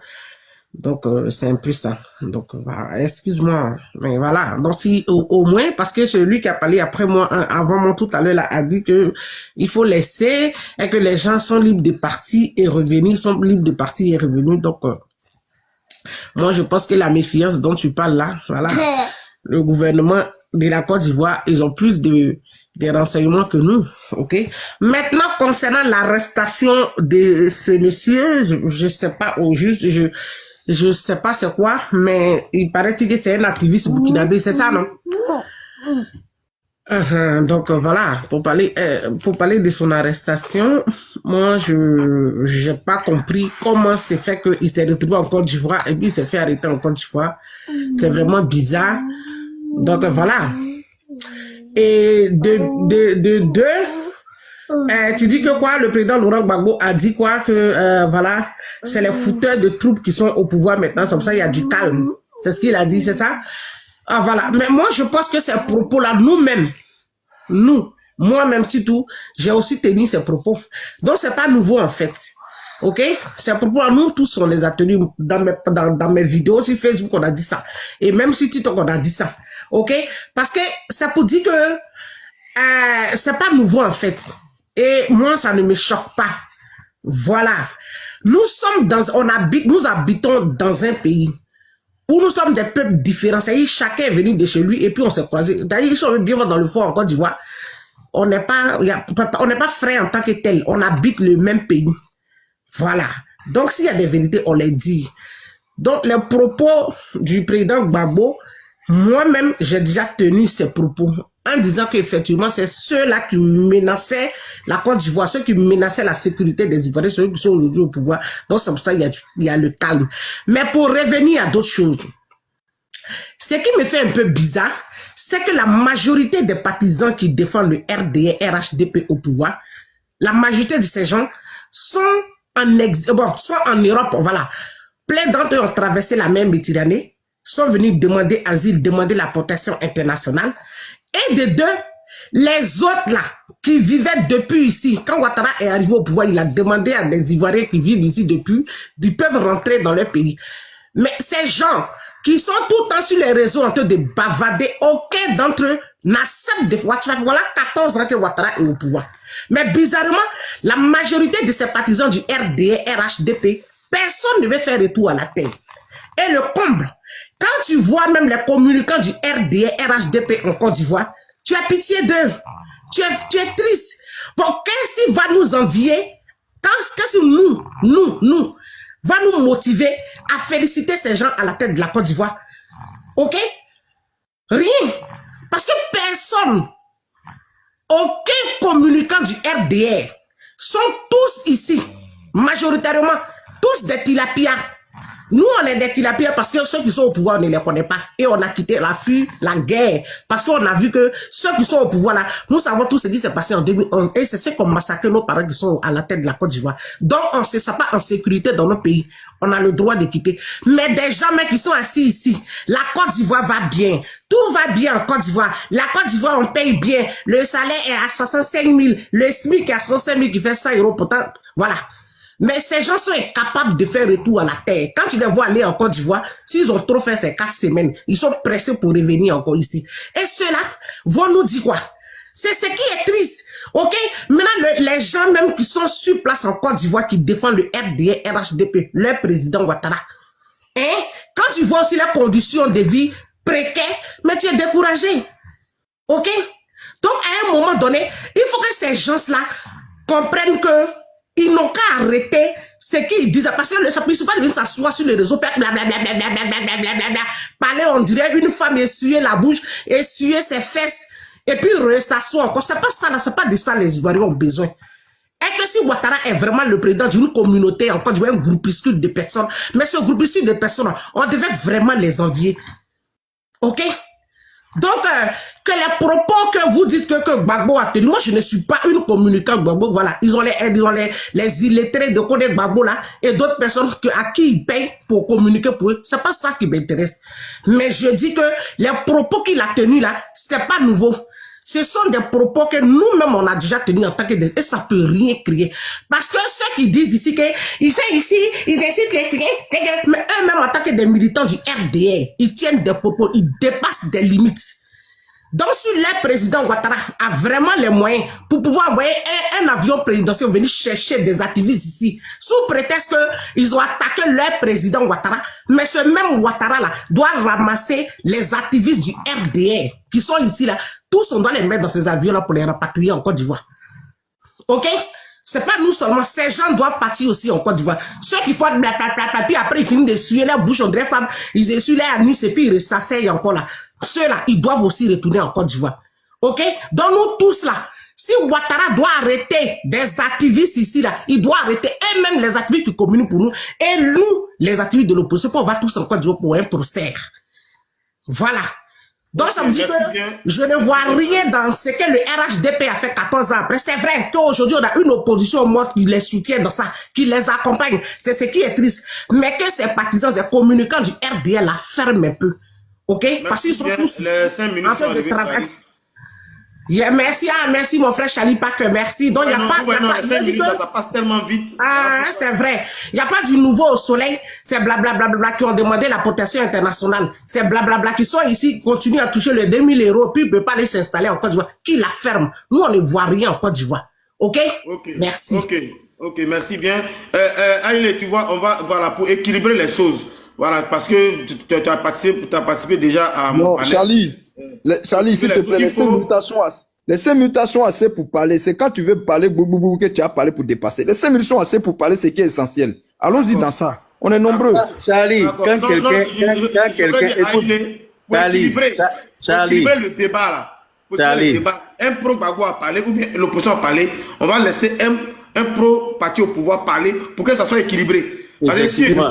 Donc, c'est un peu ça. Donc, voilà, excuse-moi. Mais voilà. Donc, si, au moins, parce que celui qui a parlé après moi, avant moi tout à l'heure, là, a dit que il faut laisser et que les gens sont libres de partir et revenir, sont libres de partir et revenir. Donc, moi, je pense que la méfiance dont tu parles là, voilà, le gouvernement de la Côte d'Ivoire, ils ont plus des renseignements que nous, ok? Maintenant, concernant l'arrestation de ce monsieur, je sais pas au juste, je sais pas c'est quoi, mais il paraît que c'est un activiste burkinabé, c'est ça, non? Donc voilà, pour parler de son arrestation, moi j'ai pas compris comment c'est fait qu'il s'est retrouvé en Côte d'Ivoire et puis il s'est fait arrêter en Côte d'Ivoire. C'est vraiment bizarre. Donc voilà. Et tu dis que quoi, le président Laurent Gbagbo a dit quoi, que voilà, c'est les fouteurs de troupes qui sont au pouvoir maintenant, comme ça il y a du calme. C'est ce qu'il a dit, c'est ça? Ah voilà. Mais moi je pense que ces propos-là, moi-même surtout, j'ai aussi tenu ces propos. Donc c'est pas nouveau en fait. Ok? Ces propos-là, nous tous on les a tenus dans mes vidéos sur Facebook, on a dit ça. Et même sur TikTok, on a dit ça. Ok? Parce que ça pour dire que c'est pas nouveau en fait. Et moi, ça ne me choque pas. Voilà. Nous habitons dans un pays où nous sommes des peuples différents. C'est-à-dire, chacun est venu de chez lui et puis on s'est croisés. D'ailleurs, si on veut bien voir dans le fond en Côte d'Ivoire, on n'est pas frères en tant que tel. On habite le même pays. Voilà. Donc, s'il y a des vérités, on les dit. Donc, les propos du président Gbagbo, Moi-même, j'ai déjà tenu ces propos en disant qu'effectivement, c'est ceux-là qui menaçaient la Côte d'Ivoire, ceux qui menaçaient la sécurité des Ivoiriens, ceux qui sont aujourd'hui au pouvoir. Donc, c'est pour ça qu'il y a le calme. Mais pour revenir à d'autres choses, ce qui me fait un peu bizarre, c'est que la majorité des partisans qui défendent le RDR, RHDP au pouvoir, la majorité de ces gens sont sont en Europe, voilà. Plein d'entre eux ont traversé la mer Méditerranée, sont venus demander asile, demander la protection internationale. Et de deux, les autres là, qui vivaient depuis ici, quand Ouattara est arrivé au pouvoir, il a demandé à des Ivoiriens qui vivent ici depuis, ils peuvent rentrer dans leur pays. Mais ces gens qui sont tout le temps sur les réseaux en train de bavader, aucun d'entre eux n'accepte de Ouattara. Voilà 14 ans que Ouattara est au pouvoir. Mais bizarrement, la majorité de ces partisans du RDR, RHDP, personne ne veut faire retour à la terre. Et le comble, quand tu vois même les communicants du RDR, RHDP en Côte d'Ivoire, tu as pitié d'eux. Tu es triste. Bon, qu'est-ce qui va nous envier? Qu'est-ce que nous, va nous motiver à féliciter ces gens à la tête de la Côte d'Ivoire? Ok? Rien. Parce que personne, aucun communicant du RDR, sont tous ici, majoritairement, tous des tilapias. Nous, on est des tilapias parce que ceux qui sont au pouvoir, on ne les connaît pas. Et on a quitté la guerre. Parce qu'on a vu que ceux qui sont au pouvoir là, nous savons tout ce qui s'est passé en 2011. Et c'est ceux qui ont massacré nos parents qui sont à la tête de la Côte d'Ivoire. Donc, on ne se sent pas en sécurité dans nos pays. On a le droit de quitter. Mais des gens qui sont assis ici, la Côte d'Ivoire va bien. Tout va bien en Côte d'Ivoire. La Côte d'Ivoire, on paye bien. Le salaire est à 65 000. Le SMIC est à 65 000 qui fait 100 euros pourtant. Voilà. Mais ces gens sont incapables de faire retour à la terre. Quand tu les vois aller en Côte d'Ivoire, s'ils ont trop fait ces 4 semaines, ils sont pressés pour revenir encore ici. Et ceux-là vont nous dire quoi? C'est ce qui est triste. Ok? Maintenant, les gens même qui sont sur place en Côte d'Ivoire, qui défendent le RDR, RHDP, leur président Ouattara. Hein? Quand tu vois aussi les conditions de vie précaires, mais tu es découragé. Ok? Donc, à un moment donné, il faut que ces gens-là comprennent que ils n'ont qu'à arrêter ce qu'ils disent. Parce que ça ne peut pas venir s'asseoir sur les réseaux, parler, on dirait une femme, essuyer la bouche, essuyer ses fesses, et puis s'asseoir encore. C'est pas ça, là, c'est pas de ça les Ivoiriens ont besoin. Et que si Ouattara est vraiment le président d'une communauté, encore du un groupuscule de personnes, mais ce groupuscule de personnes, on devait vraiment les envier. Ok? Donc, que les propos que vous dites que Gbagbo a tenu, moi je ne suis pas une communicante Gbagbo, voilà. Ils ont les illettrés de Kone Gbagbo là, et d'autres personnes à qui ils payent pour communiquer pour eux. C'est pas ça qui m'intéresse. Mais je dis que les propos qu'il a tenus là, c'est pas nouveau. Ce sont des propos que nous-mêmes on a déjà tenus en tant que des... Et ça peut rien créer. Parce que ceux qui disent ici qu'ils sont ici, ils décident les créer, mais eux-mêmes en tant que des militants du RDR, ils tiennent des propos, ils dépassent des limites. Donc si le président Ouattara a vraiment les moyens pour pouvoir envoyer un avion présidentiel venir chercher des activistes ici, sous prétexte qu'ils ont attaqué leur président Ouattara, mais ce même Ouattara là doit ramasser les activistes du RDR qui sont ici là, tous on doit les mettre dans ces avions là pour les rapatrier en Côte d'Ivoire. Ok? C'est pas nous seulement, ces gens doivent partir aussi en Côte d'Ivoire. Ceux qui font blablabla, puis après ils finissent d'essuyer leur bouche, on dirait femme, ils essuient leur anus et puis ils s'asseyent encore là. Ceux-là, ils doivent aussi retourner en Côte d'Ivoire. Ok? Donc nous tous là, si Ouattara doit arrêter des activistes ici là, il doit arrêter et même les activistes qui communiquent pour nous, et nous, les activistes de l'opposition, on va tous en Côte d'Ivoire pour un procès. Voilà. Donc ça me dit que je ne vois rien dans ce que le RHDP a fait 14 ans après. C'est vrai qu'aujourd'hui on a une opposition morte qui les soutient dans ça, qui les accompagne. C'est ce qui est triste. Mais que ces partisans, ces communicants du RDL la ferment un peu. Ok? Merci. Parce qu'ils sont tous en train de travailler. Yeah, merci, merci mon frère Charlie Parker, merci. Donc il n'y a pas, ça passe tellement vite. Ah, c'est vrai. Il n'y a pas du nouveau au soleil. C'est blablabla qui ont demandé la protection internationale. C'est blablabla qui sont ici, qui continuent à toucher les 2000 euros, puis ils ne peuvent pas aller s'installer en Côte d'Ivoire. Qui la ferme? Nous, on ne voit rien en Côte d'Ivoire. Ok? Merci. Ok, merci bien. Aïle, tu vois, on va, voilà, pour équilibrer les choses. Voilà, parce que tu as participé déjà à mon panel. Charlie, s'il te plaît, les 5 minutes sont assez pour parler. C'est quand tu veux parler, que tu as parlé pour dépasser. Les 5 minutes sont assez pour parler, ce qui est essentiel. Allons-y dans ça. On est nombreux. Charlie, quand quelqu'un écoute... pour équilibrer Charlie. le débat là. Pour équilibrer le débat, un pro-Gbagbo a parlé ou bien l'opposition a parlé. On va laisser un pro-parti au pouvoir parler pour que ça soit équilibré. Effectivement.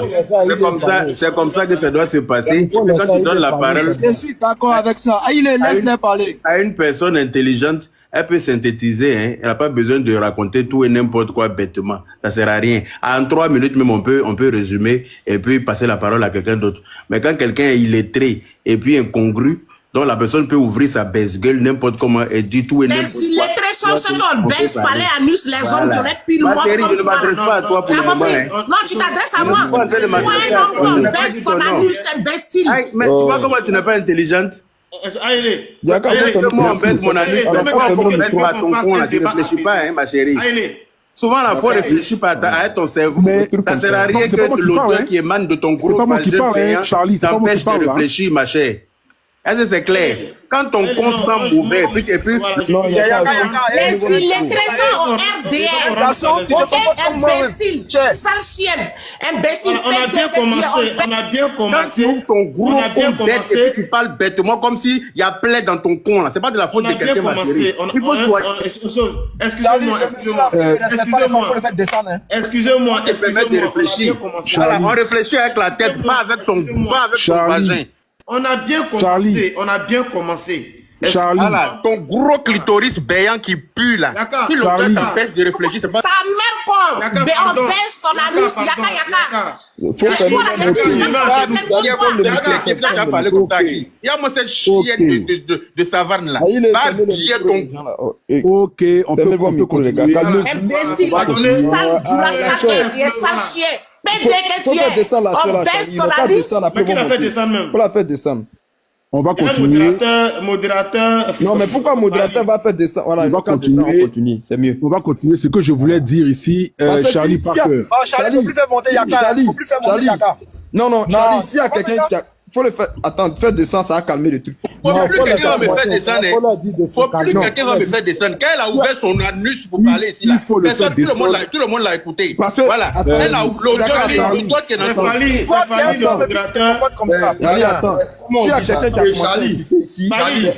C'est comme ça que ça doit se passer. Quand tu donnes la parole Je suis d'accord avec ça. Laisse-les parler. à une personne intelligente, elle peut synthétiser, hein. Elle n'a pas besoin de raconter tout et n'importe quoi bêtement. Ça sert à rien. En 3 minutes même, on peut résumer et puis passer la parole à quelqu'un d'autre. Mais quand quelqu'un est illettré et puis incongru, donc la personne peut ouvrir sa baisse-gueule n'importe comment et dire tout et n'importe quoi. Les illettrés sont ceux qu'on baisse par les anus, les hommes qui auraient pu le Ma voir chérie, comme je ne m'adresse pas à toi pour le moment. Hein. Non, tu t'adresses à moi. Moi, je ne Toi, m'adresse un pas à homme toi. Je qu'on n'ai pas baisse dit ton ton nom. anus, imbécile. Mais tu vois comment tu n'es pas intelligente? Allez. Moi, on baisse mon anus. Pourquoi on baisse pas ton con là? Tu ne réfléchis pas, hein, ma chérie. Souvent, la fois, réfléchis pas à ton cerveau. Ça sert à rien que l'odeur qui émane de ton gros vagin payant t'empêche de réfléchir, ma chère. Est-ce que c'est clair? Quand ton con sent mauvais, et puis, Les illettrés sont au RDR. Ok, imbécile, sale chienne, imbécile. On a bien quand tu commencé. ouvres ton gros con bête et puis tu parles bêtement comme s'il y a plaie dans ton con là. C'est pas de la faute de quelqu'un, ma chérie. Il faut Excusez-moi. te permettre de réfléchir. Voilà, on réfléchit avec la tête, pas avec son vagin. On a bien commencé. Charlie. Voilà, ton gros clitoris béant qui pue là. Si l'auteur t'empêche de réfléchir, c'est pas. Ta mère con, on baisse ton anus, yaka. Il y a parlé comme ça. Il y a moi cette chienne de savane là. Va habiller ton. Ok, on peut continuer. Imbécile, sale, tu l'as saqué, sale chien. Pédé que tu es, on baisse ton anus. Mais qui l'a fait descendre même? Faut la faire descendre. On va continuer. Modérateur. Non, mais pourquoi modérateur va faire descendre? Voilà, On va continuer. continuer. On continue, c'est mieux. On va continuer. Ce que je voulais dire ici, Charlie Parker. Charlie, faut plus faire monter Yaka. Faut plus faire monter Yaka. Non, Charlie, s'il y a quelqu'un qui a... Faut le faire. Attends, faire descendre, ça va calmer le truc. Faut plus quelqu'un va me faire descendre. Faut plus quelqu'un va me faire descendre. Quand elle a ouvert son anus pour parler ici, là, personne, tout le monde l'a écouté. Voilà. Elle a ouvert l'audio qui est dans son. C'est Fali, le modérateur. Charlie, attends. S'il y a quelqu'un qui a commencé à insulter ici,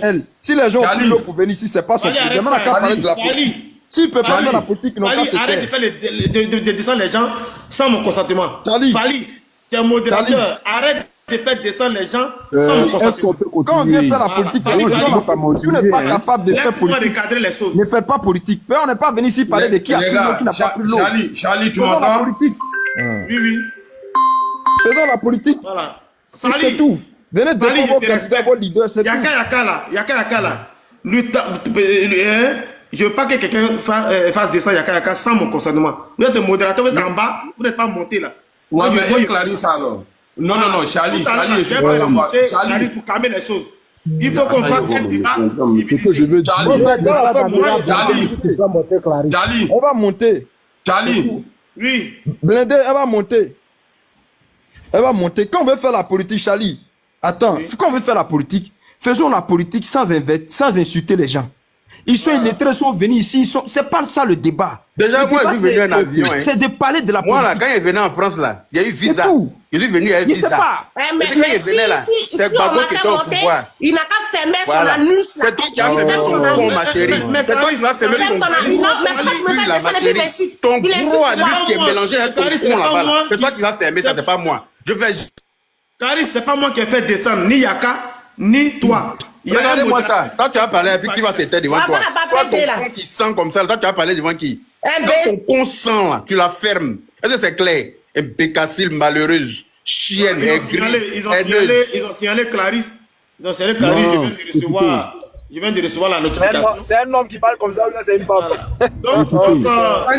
elle. Si les gens ont pris l'eau pour venir ici, c'est pas son problème. Demande à qu'à parler de la politique. S'il peut pas faire la politique, non pas se arrête de faire de descendre les gens sans mon consentement. Fali, tu es modérateur. Arrête de faire descendre les gens sans mon consentement. Est-ce qu'on peut continuer? Quand on vient faire la politique, si vous n'êtes pas capable de faire politique, ne faites pas politique. Mais on n'est pas venu ici parler de qui a pris l'eau, qui n'a pas pris l'eau. Charlie, tu m'entends? Oui. Faisons la politique. Voilà. C'est tout. Venez défendre vos candidats, vos leaders, c'est tout. Yaka là. Je veux pas que quelqu'un fasse descendre Yaka sans mon consentement. Vous êtes modérateur, vous êtes en bas, vous n'êtes pas monté là. Ouais, mais Clarisse alors. Non, Charlie, je suis pas d'accord. Charlie, pour calmer les choses. Il faut qu'on fasse un débat Ce que je veux dire. Charlie, On va monter. Charlie. Oui. Blindé, elle va monter. Elle va monter. Quand on veut faire la politique, Charlie, attends, quand on veut faire la politique, faisons la politique sans insulter les gens. Ils sont illettrés, sont venus ici, c'est pas ça le débat. Déjà, moi, je suis venu en avion. C'est de parler de la politique. Moi, là, quand il est venu en France, là, il y a eu visa. Je suis venu avec visa. Je sais pas. Mais quand il venait là, c'est Gbagbo qui était au pouvoir. Il n'a qu'à fermer son anus. C'est toi qui as fermé ton con, ma chérie. C'est toi qui vas fermer ton anus. Ton gros anus qui est mélangé avec ton con là-bas. C'est toi qui vas fermer ça, c'est pas moi. Je vais. Caris, c'est pas moi qui ai fait descendre ni Yaka, ni toi. Regardez-moi ça. Ça, tu as parlé, et puis qui va s'éteindre devant toi? Toi, ton con qui sent comme ça, toi, tu as parlé devant qui? Ton con sent là, tu la fermes. Est-ce que c'est clair? Imbécile, malheureuse, chienne, aigrie, haineuse. Ils ont signalé Clarisse. Je viens de recevoir la notification. C'est un homme qui parle comme ça, ou c'est une femme? Donc, une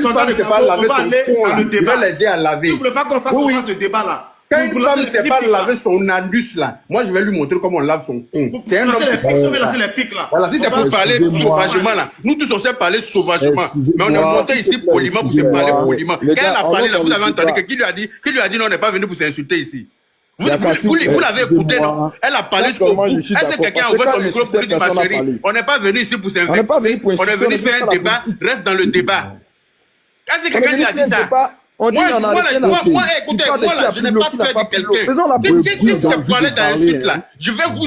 femme ne peut pas laver ton con là. Je vais l'aider à laver. Tu ne voulais pas qu'on fasse le débat là. Quand une femme ne sait pas laver son anus là, moi je vais lui montrer comment on lave son con. C'est un homme qui les pics là. Voilà, si c'est pour parler sauvagement là, nous tous on sait parler sauvagement. Mais on est monté ici poliment pour se parler poliment. Quand elle a parlé là, vous avez entendu que qui lui a dit non, on n'est pas venu pour s'insulter ici. Vous l'avez écouté, non? Elle a parlé sur vous. Est-ce que quelqu'un a ouvert son micro pour lui dire ma chérie? On n'est pas venu ici pour s'insulter. On est venu faire un débat, reste dans le débat. Est-ce que quelqu'un lui a dit ça? On dit Moi, qu'il y en a rien à moi, faire. écoutez, Tu parles de moi, qui là, a je pris n'ai l'eau, pas qui n'a peur pas de pris l'eau. quelqu'un. Faisons la Dès politique. que j'ai vous envie parlez de dans parler, l'insulte, là, hein. je vais vous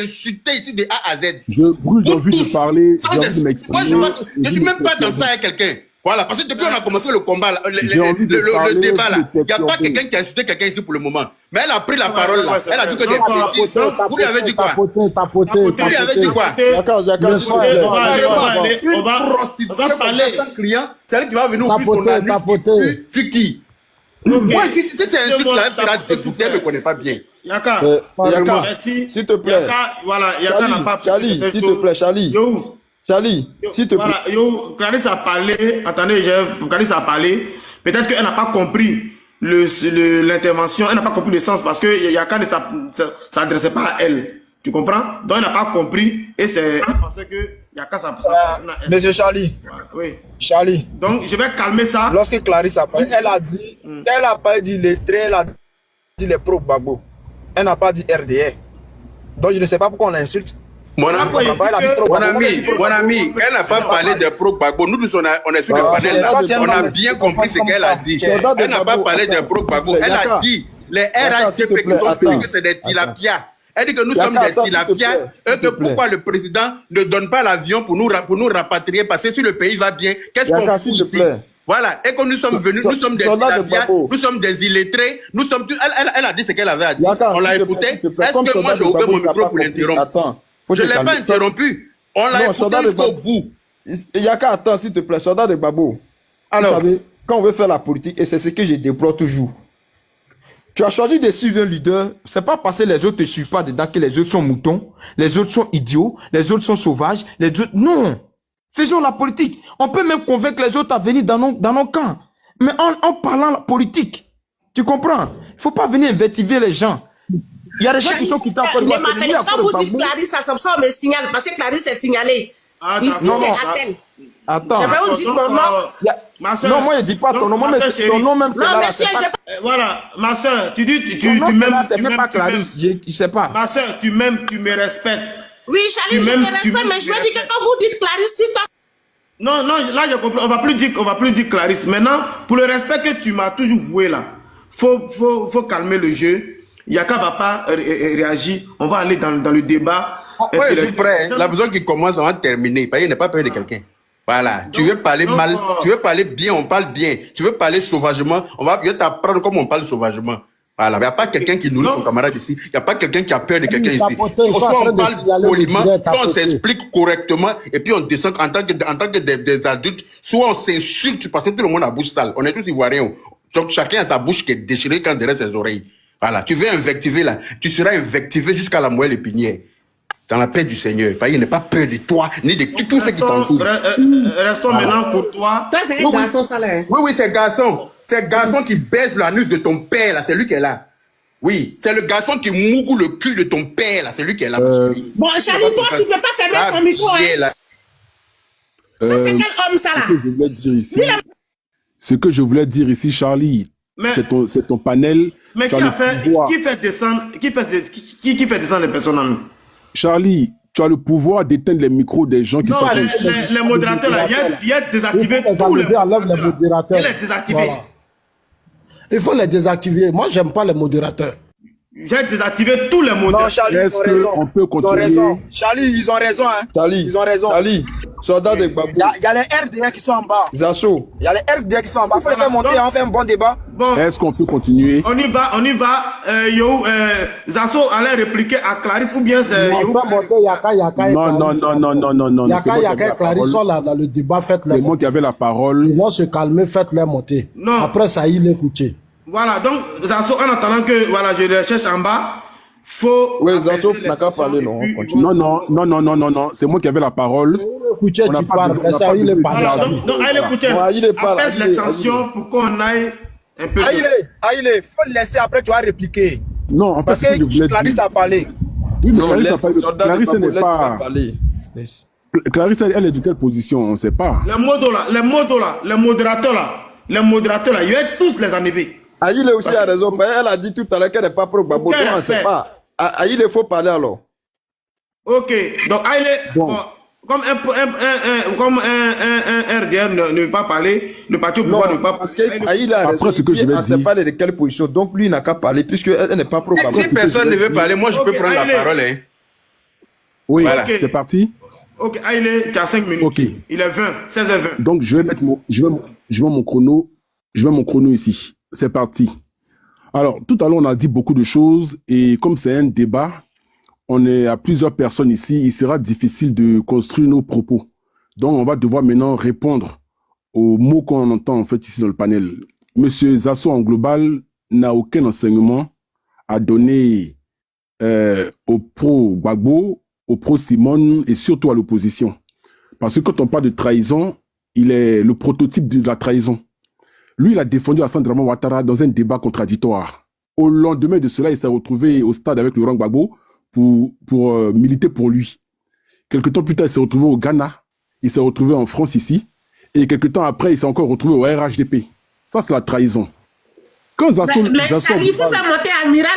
insulter ici de A à Z. Je brûle Vous d'envie de tous, parler, sans j'ai envie de esprit. Moi, m'exprimer. je suis même pas dans ça avec quelqu'un. Voilà, parce que depuis qu'on a commencé le combat, là, J'ai envie de le parler, débat là, de il n'y a pas perturber. quelqu'un qui a insulté quelqu'un ici pour le moment. Mais elle a pris la parole là. c'est Elle a vrai. dit que des Non, bêtises. Vous lui avez dit quoi? Tapoter. Vous lui avez dit quoi? D'accord, Le s'il soir, te plaît. on va aller, on va Une aller, on va prostituée parler. sans client, c'est elle qui va venir ouvrir son Tapoter, anus. tapoter. Tu qui? Moi, si c'est un truc là, elle sera dégoûtée, elle ne me connaît pas bien. Yaka, Yaka, merci. s'il te plaît. Yaka, voilà, Yaka n'a pas Charlie, s'il te plaît, Charlie. Yo, Charlie, s'il te plaît. voilà, yo, Clarisse a parlé, attendez, Clarisse a parlé, peut-être qu'elle n'a pas compris l'intervention, elle n'a pas compris le sens parce que Yaka ne s'adressait pas à elle. Tu comprends? Donc elle n'a pas compris et c'est, elle pensait que Yaka s'adressait à elle. Monsieur Charlie, Voilà, oui. Charlie, Donc je vais calmer ça. lorsque Clarisse a parlé, elle a pas dit les traits, elle a dit les pro-Gbagbo. Elle n'a pas dit RDR. Donc je ne sais pas pourquoi on l'insulte. Mon ami, Elle a dit mon ami, elle n'a pas parlé de pro-Gbagbo. Nous tous, on est sur le panel là. On a bien compris ce qu'elle a dit. Elle n'a pas parlé de pro-Gbagbo. Elle a dit les RHCP qui ont dit que c'est des tilapias. Elle dit que nous sommes des tilapias et que pourquoi le président ne donne pas l'avion pour nous rapatrier parce que si le pays va bien, qu'est-ce qu'on fout ici? Voilà, et que nous sommes venus, nous sommes des tilapias, nous sommes des illettrés, nous sommes tous... Elle a dit ce qu'elle avait à dire. On l'a écouté. Est-ce que moi j'ai ouvert mon micro pour l'interrompre? Je ne l'ai pas interrompu. On l'a écouté jusqu'au bout. Yaka, attends, s'il te plaît, soldat de Gbagbo. Alors, vous savez, quand on veut faire la politique, et c'est ce que je déplore toujours, tu as choisi de suivre un leader, c'est pas parce que les autres ne te suivent pas dedans que les autres sont moutons, les autres sont idiots, les autres sont sauvages, les autres... Non! Faisons la politique. On peut même convaincre les autres à venir dans nos camps. Mais en parlant la politique, tu comprends? Il faut pas venir invectiver les gens. Il y a des gens qui sont quittés en Côte d'Ivoire. Quand vous dites Clarisse, ça on me signale, parce que Clarisse est signalée. Ici, c'est Athènes. Attends. Je vais vous dire mon nom. Ma soeur, Non, moi je dis pas ton nom, moi mais c'est ton nom même. Non, mais si voilà, ma soeur, tu dis, tu m'aimes, c'est m'aimes même pas Clarisse, je sais pas. Ma soeur, tu m'aimes, tu me respectes. Oui, Charlie, je te respecte, mais je veux dire que quand vous dites Clarisse, si toi... Non, là j'ai compris. On va plus dire Clarisse. Maintenant, pour le respect que tu m'as toujours voué là, faut calmer le jeu. Yaka va pas réagir. On va aller dans le débat. ouais, je suis prêt. La besoin qui commence, on va terminer. Il n'est pas peur de quelqu'un. Voilà. Tu veux parler mal, tu veux parler bien, on parle bien. Tu veux parler sauvagement, je vais t'apprendre comment on parle sauvagement. Voilà. Il n'y a pas quelqu'un qui nourrit son camarade ici. Il n'y a pas quelqu'un qui a peur de quelqu'un ici. Soit on parle poliment, soit on s'explique correctement, et puis on descend en tant que des adultes, soit on s'insulte parce que tout le monde a bouche sale. On est tous ivoiriens. Donc chacun a sa bouche qui est déchirée quand derrière ses oreilles. Voilà. Tu veux invectiver là, tu seras invectivé jusqu'à la moelle épinière. Dans la paix du Seigneur. Il n'est pas peur de toi, ni de tout ce qui t'entoure. Restons maintenant pour toi. Ça, c'est un garçon salaire. Oui, c'est garçon. C'est garçon qui baise l'anus de ton père, là. C'est lui qui est là. Oui, c'est le garçon qui mougoue le cul de ton père, là. C'est lui qui est là. Bon, Charlie, toi, tu ne peux pas fermer son micro, hein. Ça, c'est quel homme, ça, là? Ce que je voulais dire ici, Charlie, c'est ton panel. Mais qui fait descendre les personnes en nous? Charlie, tu as le pouvoir d'éteindre les micros des gens qui sont... Non, les modérateurs, là, il y a désactivé tous les modérateurs. Il est désactivé. Voilà. Il faut les désactiver. Moi, j'aime pas les modérateurs. J'ai désactivé tous les modérateurs. Non, Charlie, ils ont raison. On peut continuer. Ils ont raison. Charlie, ils ont raison, hein. Charlie, ils ont raison. Charlie, soldat de Gbagbo. Il y a les RDA qui sont en bas. Zasso. Il y a les RDA qui sont en bas. Il faut les faire monter, on fait un bon débat. Bon, est-ce qu'on peut continuer? On y va. Zasso allait répliquer à Clarisse ou bien c'est Non, Yaka et Clarisse sont là dans le débat, faites-les monter. C'est moi qui avais la parole. Ils vont se calmer, faites-les monter. Non. Après ça, il écouter. Voilà, donc Zasso, en attendant que je les cherche en bas, faut... Oui, Zasso n'a qu'à parler, non, on continue. Non, c'est moi qui avais la parole. Écoutez, tu parles, mais ça, il est pas là. Donc, allez écouter, apaise les tensions pour qu'on aille un peu... Aïe, faut le laisser, après tu vas répliquer. Non, en fait, parce que Clarisse a parlé. Oui, mais Clarisse n'est pas... Clarisse, elle est de quelle position? On ne sait pas. Les modérateurs là, ils vont tous les enlever. Aïe aussi a raison, elle a dit tout à l'heure qu'elle n'est pas pro Gbagbo, on ne sait pas. Aïe, il faut parler alors. Ok, donc Aïe, Comme un RDR ne veut pas parler, le parti au pouvoir ne veut pas parce parler. qu'Aïl a raison. Après ce que je vais On ne sait dire. pas de quelle position. Donc lui n'a qu'à parler puisqu'elle n'est pas pro-Gbagbo. Si personne ne veut parler, moi je peux Ok, prendre la allez. parole. Hein. Oui, Voilà. c'est parti. Ok, Aïlé, tu as 5 minutes. Ok. Il est 20, 16h20. Donc, je vais mettre mon chrono. Je vais mon chrono ici. C'est parti. Alors, tout à l'heure, on a dit beaucoup de choses et comme c'est un débat, on est à plusieurs personnes ici, il sera difficile de construire nos propos. Donc, on va devoir maintenant répondre aux mots qu'on entend en fait ici dans le panel. Monsieur Zasso, en global, n'a aucun enseignement à donner aux pro-Gbagbo, aux pro-Simone et surtout à l'opposition. Parce que quand on parle de trahison, il est le prototype de la trahison. Lui, il a défendu Alassane Dramane Ouattara dans un débat contradictoire. Au lendemain de cela, il s'est retrouvé au stade avec Laurent Gbagbo pour militer pour lui. Quelque temps plus tard, il s'est retrouvé au Ghana. Il s'est retrouvé en France ici. Et quelque temps après, il s'est encore retrouvé au RHDP. Ça, c'est la trahison. Quand Zasso... Mais Charlie, il faut faire monter amiral.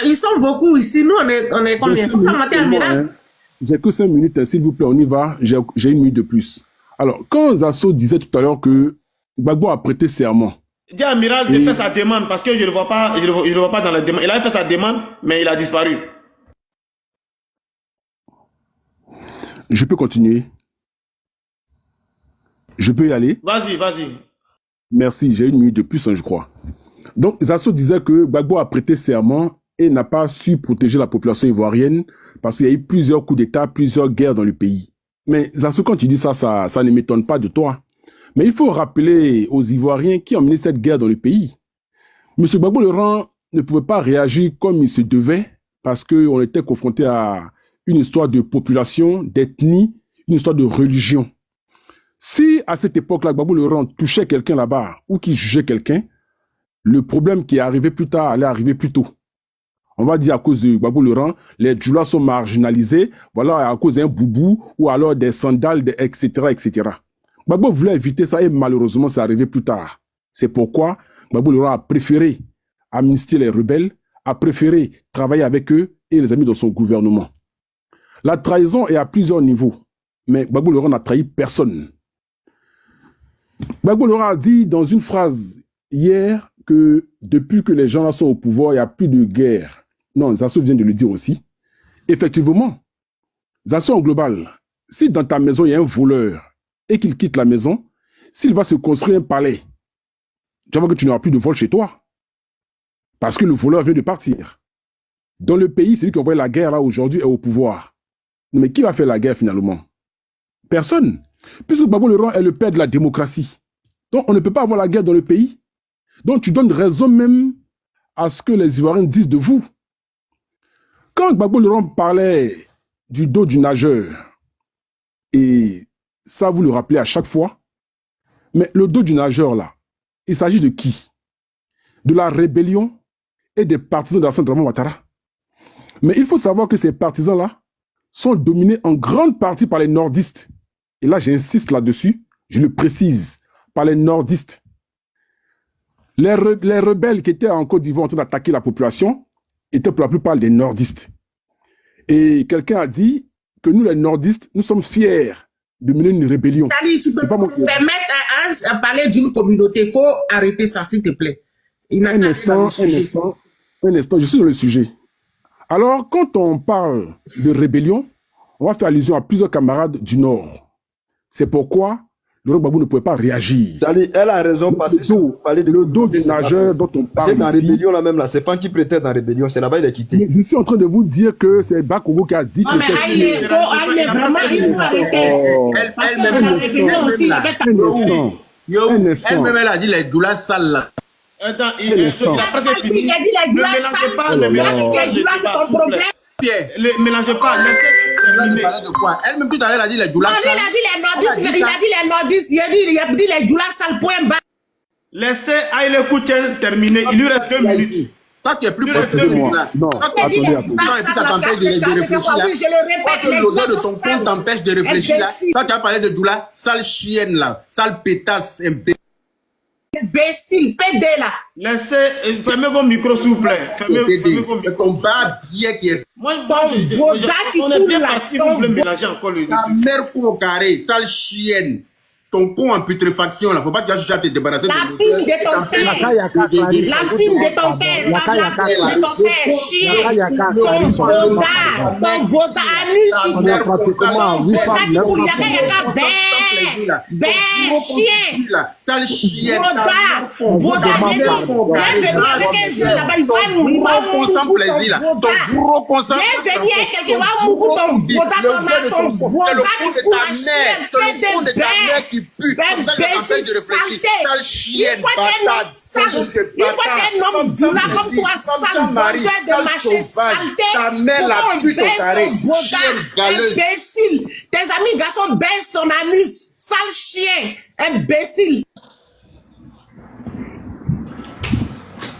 Ils sont beaucoup ici. Nous, on est combien? Il faut faire monter amiral. J'ai que 5 minutes, hein, s'il vous plaît, on y va. J'ai 1 minute de plus. Alors, quand Zasso disait tout à l'heure que Gbagbo a prêté serment. Dis à Amiral de faire sa demande parce que je ne le vois pas, je le vois pas dans la demande. Il avait fait sa demande, mais il a disparu. Je peux continuer. Je peux y aller. Vas-y, vas-y. Merci, j'ai 1 minute de plus, hein, je crois. Donc, Zasso disait que Gbagbo a prêté serment et n'a pas su protéger la population ivoirienne parce qu'il y a eu plusieurs coups d'État, plusieurs guerres dans le pays. Mais Zasso, quand tu dis ça ne m'étonne pas de toi. Mais il faut rappeler aux Ivoiriens qui ont mené cette guerre dans le pays. M. Gbagbo Laurent ne pouvait pas réagir comme il se devait parce qu'on était confronté à une histoire de population, d'ethnie, une histoire de religion. Si à cette époque-là, Gbagbo Laurent touchait quelqu'un là-bas ou qui jugeait quelqu'un, le problème qui est arrivé plus tard allait arriver plus tôt. On va dire à cause de Gbagbo Laurent, les Djoula sont marginalisés, voilà, à cause d'un boubou ou alors des sandales, etc., etc. Gbagbo voulait éviter ça et malheureusement, c'est arrivé plus tard. C'est pourquoi Gbagbo Laurent a préféré amnistier les rebelles, a préféré travailler avec eux et les amis dans son gouvernement. La trahison est à plusieurs niveaux, mais Gbagbo Laurent n'a trahi personne. Gbagbo Laurent a dit dans une phrase hier que depuis que les gens là sont au pouvoir, il n'y a plus de guerre. Non, Zasso vient de le dire aussi. Effectivement, Zasso en global, si dans ta maison il y a un voleur et qu'il quitte la maison, s'il va se construire un palais, tu vas voir que tu n'auras plus de vol chez toi. Parce que le voleur vient de partir. Dans le pays, celui qui envoie la guerre là aujourd'hui est au pouvoir. Mais qui va faire la guerre finalement? Personne. Puisque Gbagbo Laurent est le père de la démocratie. Donc on ne peut pas avoir la guerre dans le pays. Donc tu donnes raison même à ce que les Ivoiriens disent de vous. Quand Gbagbo Laurent parlait du dos du nageur, et ça vous le rappelez à chaque fois, mais le dos du nageur là, il s'agit de qui? De la rébellion et des partisans d'Alassane Dramane Ouattara. Mais il faut savoir que ces partisans-là sont dominés en grande partie par les nordistes. Et là, j'insiste là-dessus, je le précise, par les nordistes. Les rebelles qui étaient en Côte d'Ivoire en train d'attaquer la population étaient pour la plupart des nordistes. Et quelqu'un a dit que nous, les nordistes, nous sommes fiers de mener une rébellion. Charlie, tu peux permettre à parler d'une communauté. Il faut arrêter ça, s'il te plaît. Un instant, je suis dans le sujet. Alors, quand on parle de rébellion, on va faire allusion à plusieurs camarades du Nord. C'est pourquoi Laurent Gbagbo ne pouvait pas réagir. Elle a raison parce que le dos du nageur dont on parle c'est dans ici, rébellion là même là, c'est Fan qui prêtait dans rébellion, c'est là-bas il est quitté. je suis en train de vous dire que c'est Bakongo qui a dit que c'est... Il faut arrêter. Parce que la rébellion aussi, il avait Elle-même, elle a dit les doulas sales là. Attends, la phrase est finie. Il a dit les doulas sales. Ne mélangez pas, Les doulas, c'est ton problème. Pierre, ne mélangez pas, laissez terminer. elle-même tout à l'heure, elle a dit les doulas Non, lui, il a dit les nordistes, il a dit les nordistes, il a dit les doulas sales, point bas. Laissez Aïlé Koutien terminer, il lui reste 2 minutes. Toi, tu es plus proche de moi. Non, attendez. Et puis, ça t'empêche de réfléchir là. Toi, que l'odeur de ton compte t'empêche de réfléchir là. Toi, tu as parlé de doula, sale chienne là, sale pétasse, imbécile, PD là. Laissez, fermez vos micros s'il vous plaît. Fermez vos micros. Ton bas bien qui est. Moi, on est bien parti, vous voulez mélanger encore le Ta truc. mère fou au carré, sale chienne. Ton con en putréfaction là, faut pas que tu ailles te débarrasser La prime de ton père. La prime de ton père. La prime de ton père, chien. Ton boda, anus. On est pratiquement 800 chien. Sale chienne. Boda, bienvenue avec un jeune là-bas, il va nous sans plaisir là. Ton gros consent. Bienvenue avec quelqu'un, va mourir ton boda, ton boda qui coule à chien. C'est le fond de ta mère qui pue. Comme ça, je t'empêche de réfléchir. Sale chienne, bâtard. Il faut qu'un homme dur comme toi, sale vendeur de marché, saleté. Ta mère la pute au carré. Chienne galeuse. Imbécile. Tes amis garçons baissent ton anus. Sale chien. Imbécile.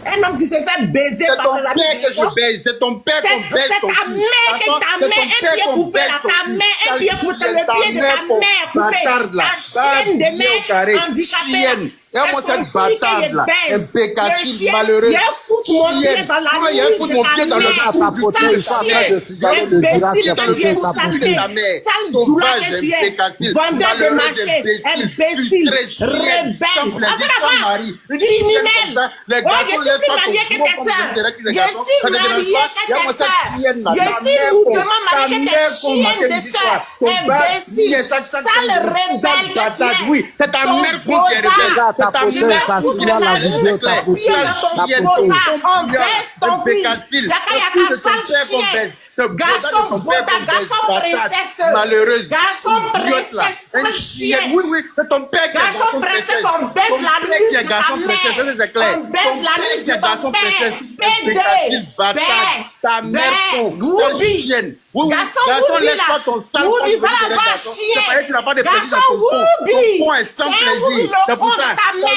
Un homme qui s'est fait baiser C'est par ton ses amis. père que je baise, c'est ton père qu'on baise. C'est ta mère qui ta mère, un pied coupé là, ta mère, un pied coupé, le pied de ta mère coupé. Ta chienne de mère handicapée. Regarde-moi cette bâtarde là, impécative, malheureuse. Il y a un foot mon pied dans la Il y a un foot mon pied dans le trou de ta mère. Imbécile que tu es, saleté. Sale doula que tu es. Vendeur de marché. Imbécile. Rebelle. Criminel. Oh, je suis plus marié que tes soeurs. Je suis marié que tes soeurs. Je suis lourdement marié que tes chiennes de soeurs. Imbécile. Sale rebelle que tu es. Oui, c'est ta mère qui est rebelle. Ta poster, ça suit la vidéo, ta poster. On baisse ton prix. Yaka sale chien. Garçon boda, garçon princesse. Malheureuse. Garçon princesse, sale chien. Oui, oui, c'est ton père qui est Garçon princesse, on baisse la nuit de ta mère. On baisse la nuit de ton père. PD. Ta mère, Ruby. Garçon Ruby là. Ruby, va là-bas, chien. Garçon Ruby. Ton pont est sans plaisir. C'est pour ça. Ta mère,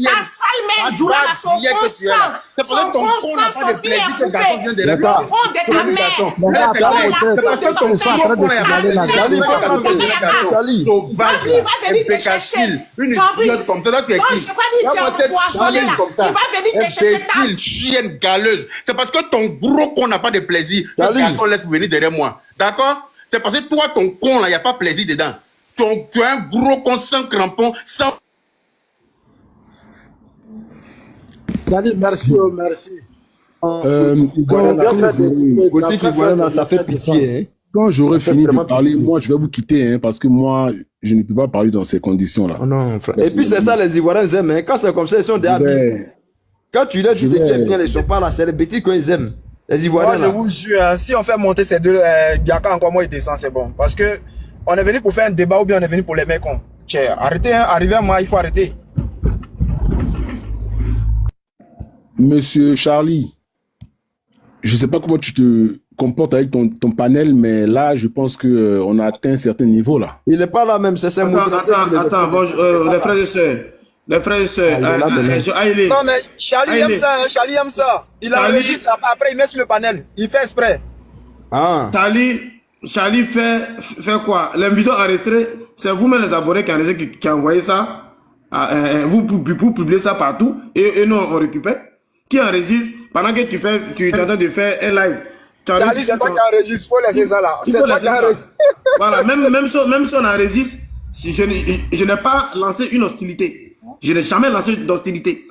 ta sale mère, Djoula, son consent, son consent, son pied est coupé, le pont de ta mère, C'est parce que ton sang est en train de signaler la sauvage, impécatif, une idiote comme ça, là, tu es qui? Il va venir te chercher ta chienne galeuse. C'est parce que ton gros con n'a pas de plaisir que le garçon laisse venir derrière moi. D'accord? C'est parce que toi, ton con, là, il n'y a pas plaisir dedans. Tu as un gros con sans crampon, sans... Dali, merci, merci. Ça fait pitié. Quand j'aurai fini de parler, moi, je vais vous quitter, hein, parce que moi, je ne peux pas parler dans ces conditions-là. Oh non, frère. Et puis, c'est ça, les Ivoiriens aiment. Hein. Quand c'est comme ça, ils sont des amis. Quand tu leur dis ce qui est bien, ils ne sont pas là. C'est les bêtises qu'ils aiment. Les Ivoiriens, moi, je vous jure, hein, si on fait monter ces deux, Diaka encore moi, il descend, c'est bon. Parce que on est venu pour faire un débat ou bien on est venu pour les mecs. Arrêtez, hein, arrivez à moi, il faut arrêter. Monsieur Charlie, je ne sais pas comment tu te comportes avec ton panel, mais là, je pense qu'on a atteint un certain niveau, là. Il n'est pas là même, c'est ça. Attends, bon, les frères et sœurs. Non, mais Charlie aime ça, hein, Charlie aime ça. Il enregistre, après il met sur le panel. Il fait exprès. Charlie fait quoi? Les vidéos enregistrées, c'est vous-même les abonnés qui envoyez ça. Vous publiez ça partout et nous on récupère. Qui enregistre pendant que tu es en train de faire un live. Charlie, c'est toi qui enregistre, il faut laisser ça là. C'est toi qui enregistre. Voilà, même si on enregistre, je n'ai pas lancé une hostilité. Je n'ai jamais lancé d'hostilité.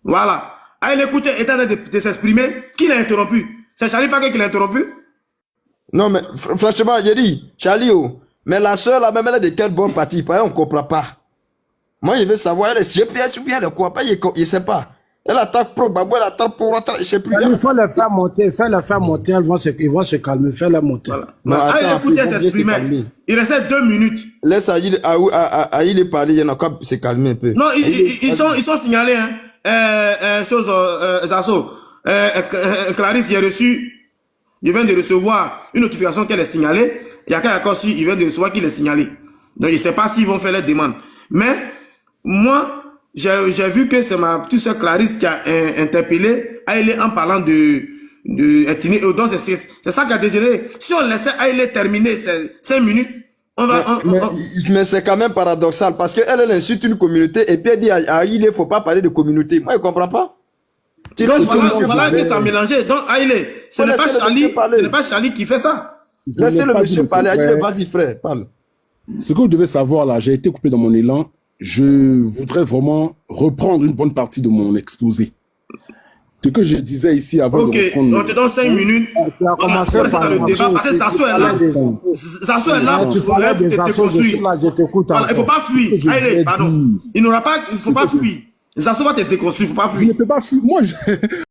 Voilà. Il écoute, est en train de s'exprimer. Qui l'a interrompu? C'est Charlie Paquet qui l'a interrompu? Non, mais franchement, j'ai dit, Charlie, mais la soeur là, même elle est de quelle bonne partie? On ne comprend pas. Moi, je veux savoir, elle est GPS ou bien elle est quoi? Je ne sais pas. Elle attaque pro, Babou, elle attaque pro, je ne sais plus. Il faut les faire monter, ils vont se calmer, faire-les monter. Voilà. Non, attends, écoutez s'exprimer. Il restait 2 minutes. Laisse Aïe parler, il y en a qu'à se calmer un peu. Non, ils sont signalés, hein. Zasso. Clarisse, il vient de recevoir une notification qu'elle est signalée. Il y a qu'un accord il vient de recevoir qu'il est signalé. Donc, je ne sais pas s'ils vont faire les demandes. Mais, moi, j'ai vu que c'est ma petite soeur Clarisse qui a interpellé Aïlé en parlant de donc c'est ça qui a dégénéré. Si on laissait Aïlé terminer ces 5 minutes, Mais c'est quand même paradoxal parce qu'elle insulte une communauté et puis elle dit à il ne faut pas parler de communauté. Moi, je ne comprends pas. Donc voilà que ça a mélangé. Donc Aïlé, ce n'est pas Charlie qui fait ça. Laissez le monsieur parler. Aïlé, vas-y frère, parle. Ce que vous devez savoir là, j'ai été coupé dans mon élan. Je voudrais vraiment reprendre une bonne partie de mon exposé. Ce que je disais ici avant de reprendre... Ok, on te donne 5 minutes. Tu as commencé par le débat parce que Sasso est là. Sasso est là tu pour parlais des te assos, je suis déconstruire. là, je t'écoute Voilà, il ne faut encore. pas fuir. Allez, pardon. Il ne faut pas fuir. Sasso va te déconstruire, il ne faut pas Je fuir. ne peux pas fuir. Moi, je...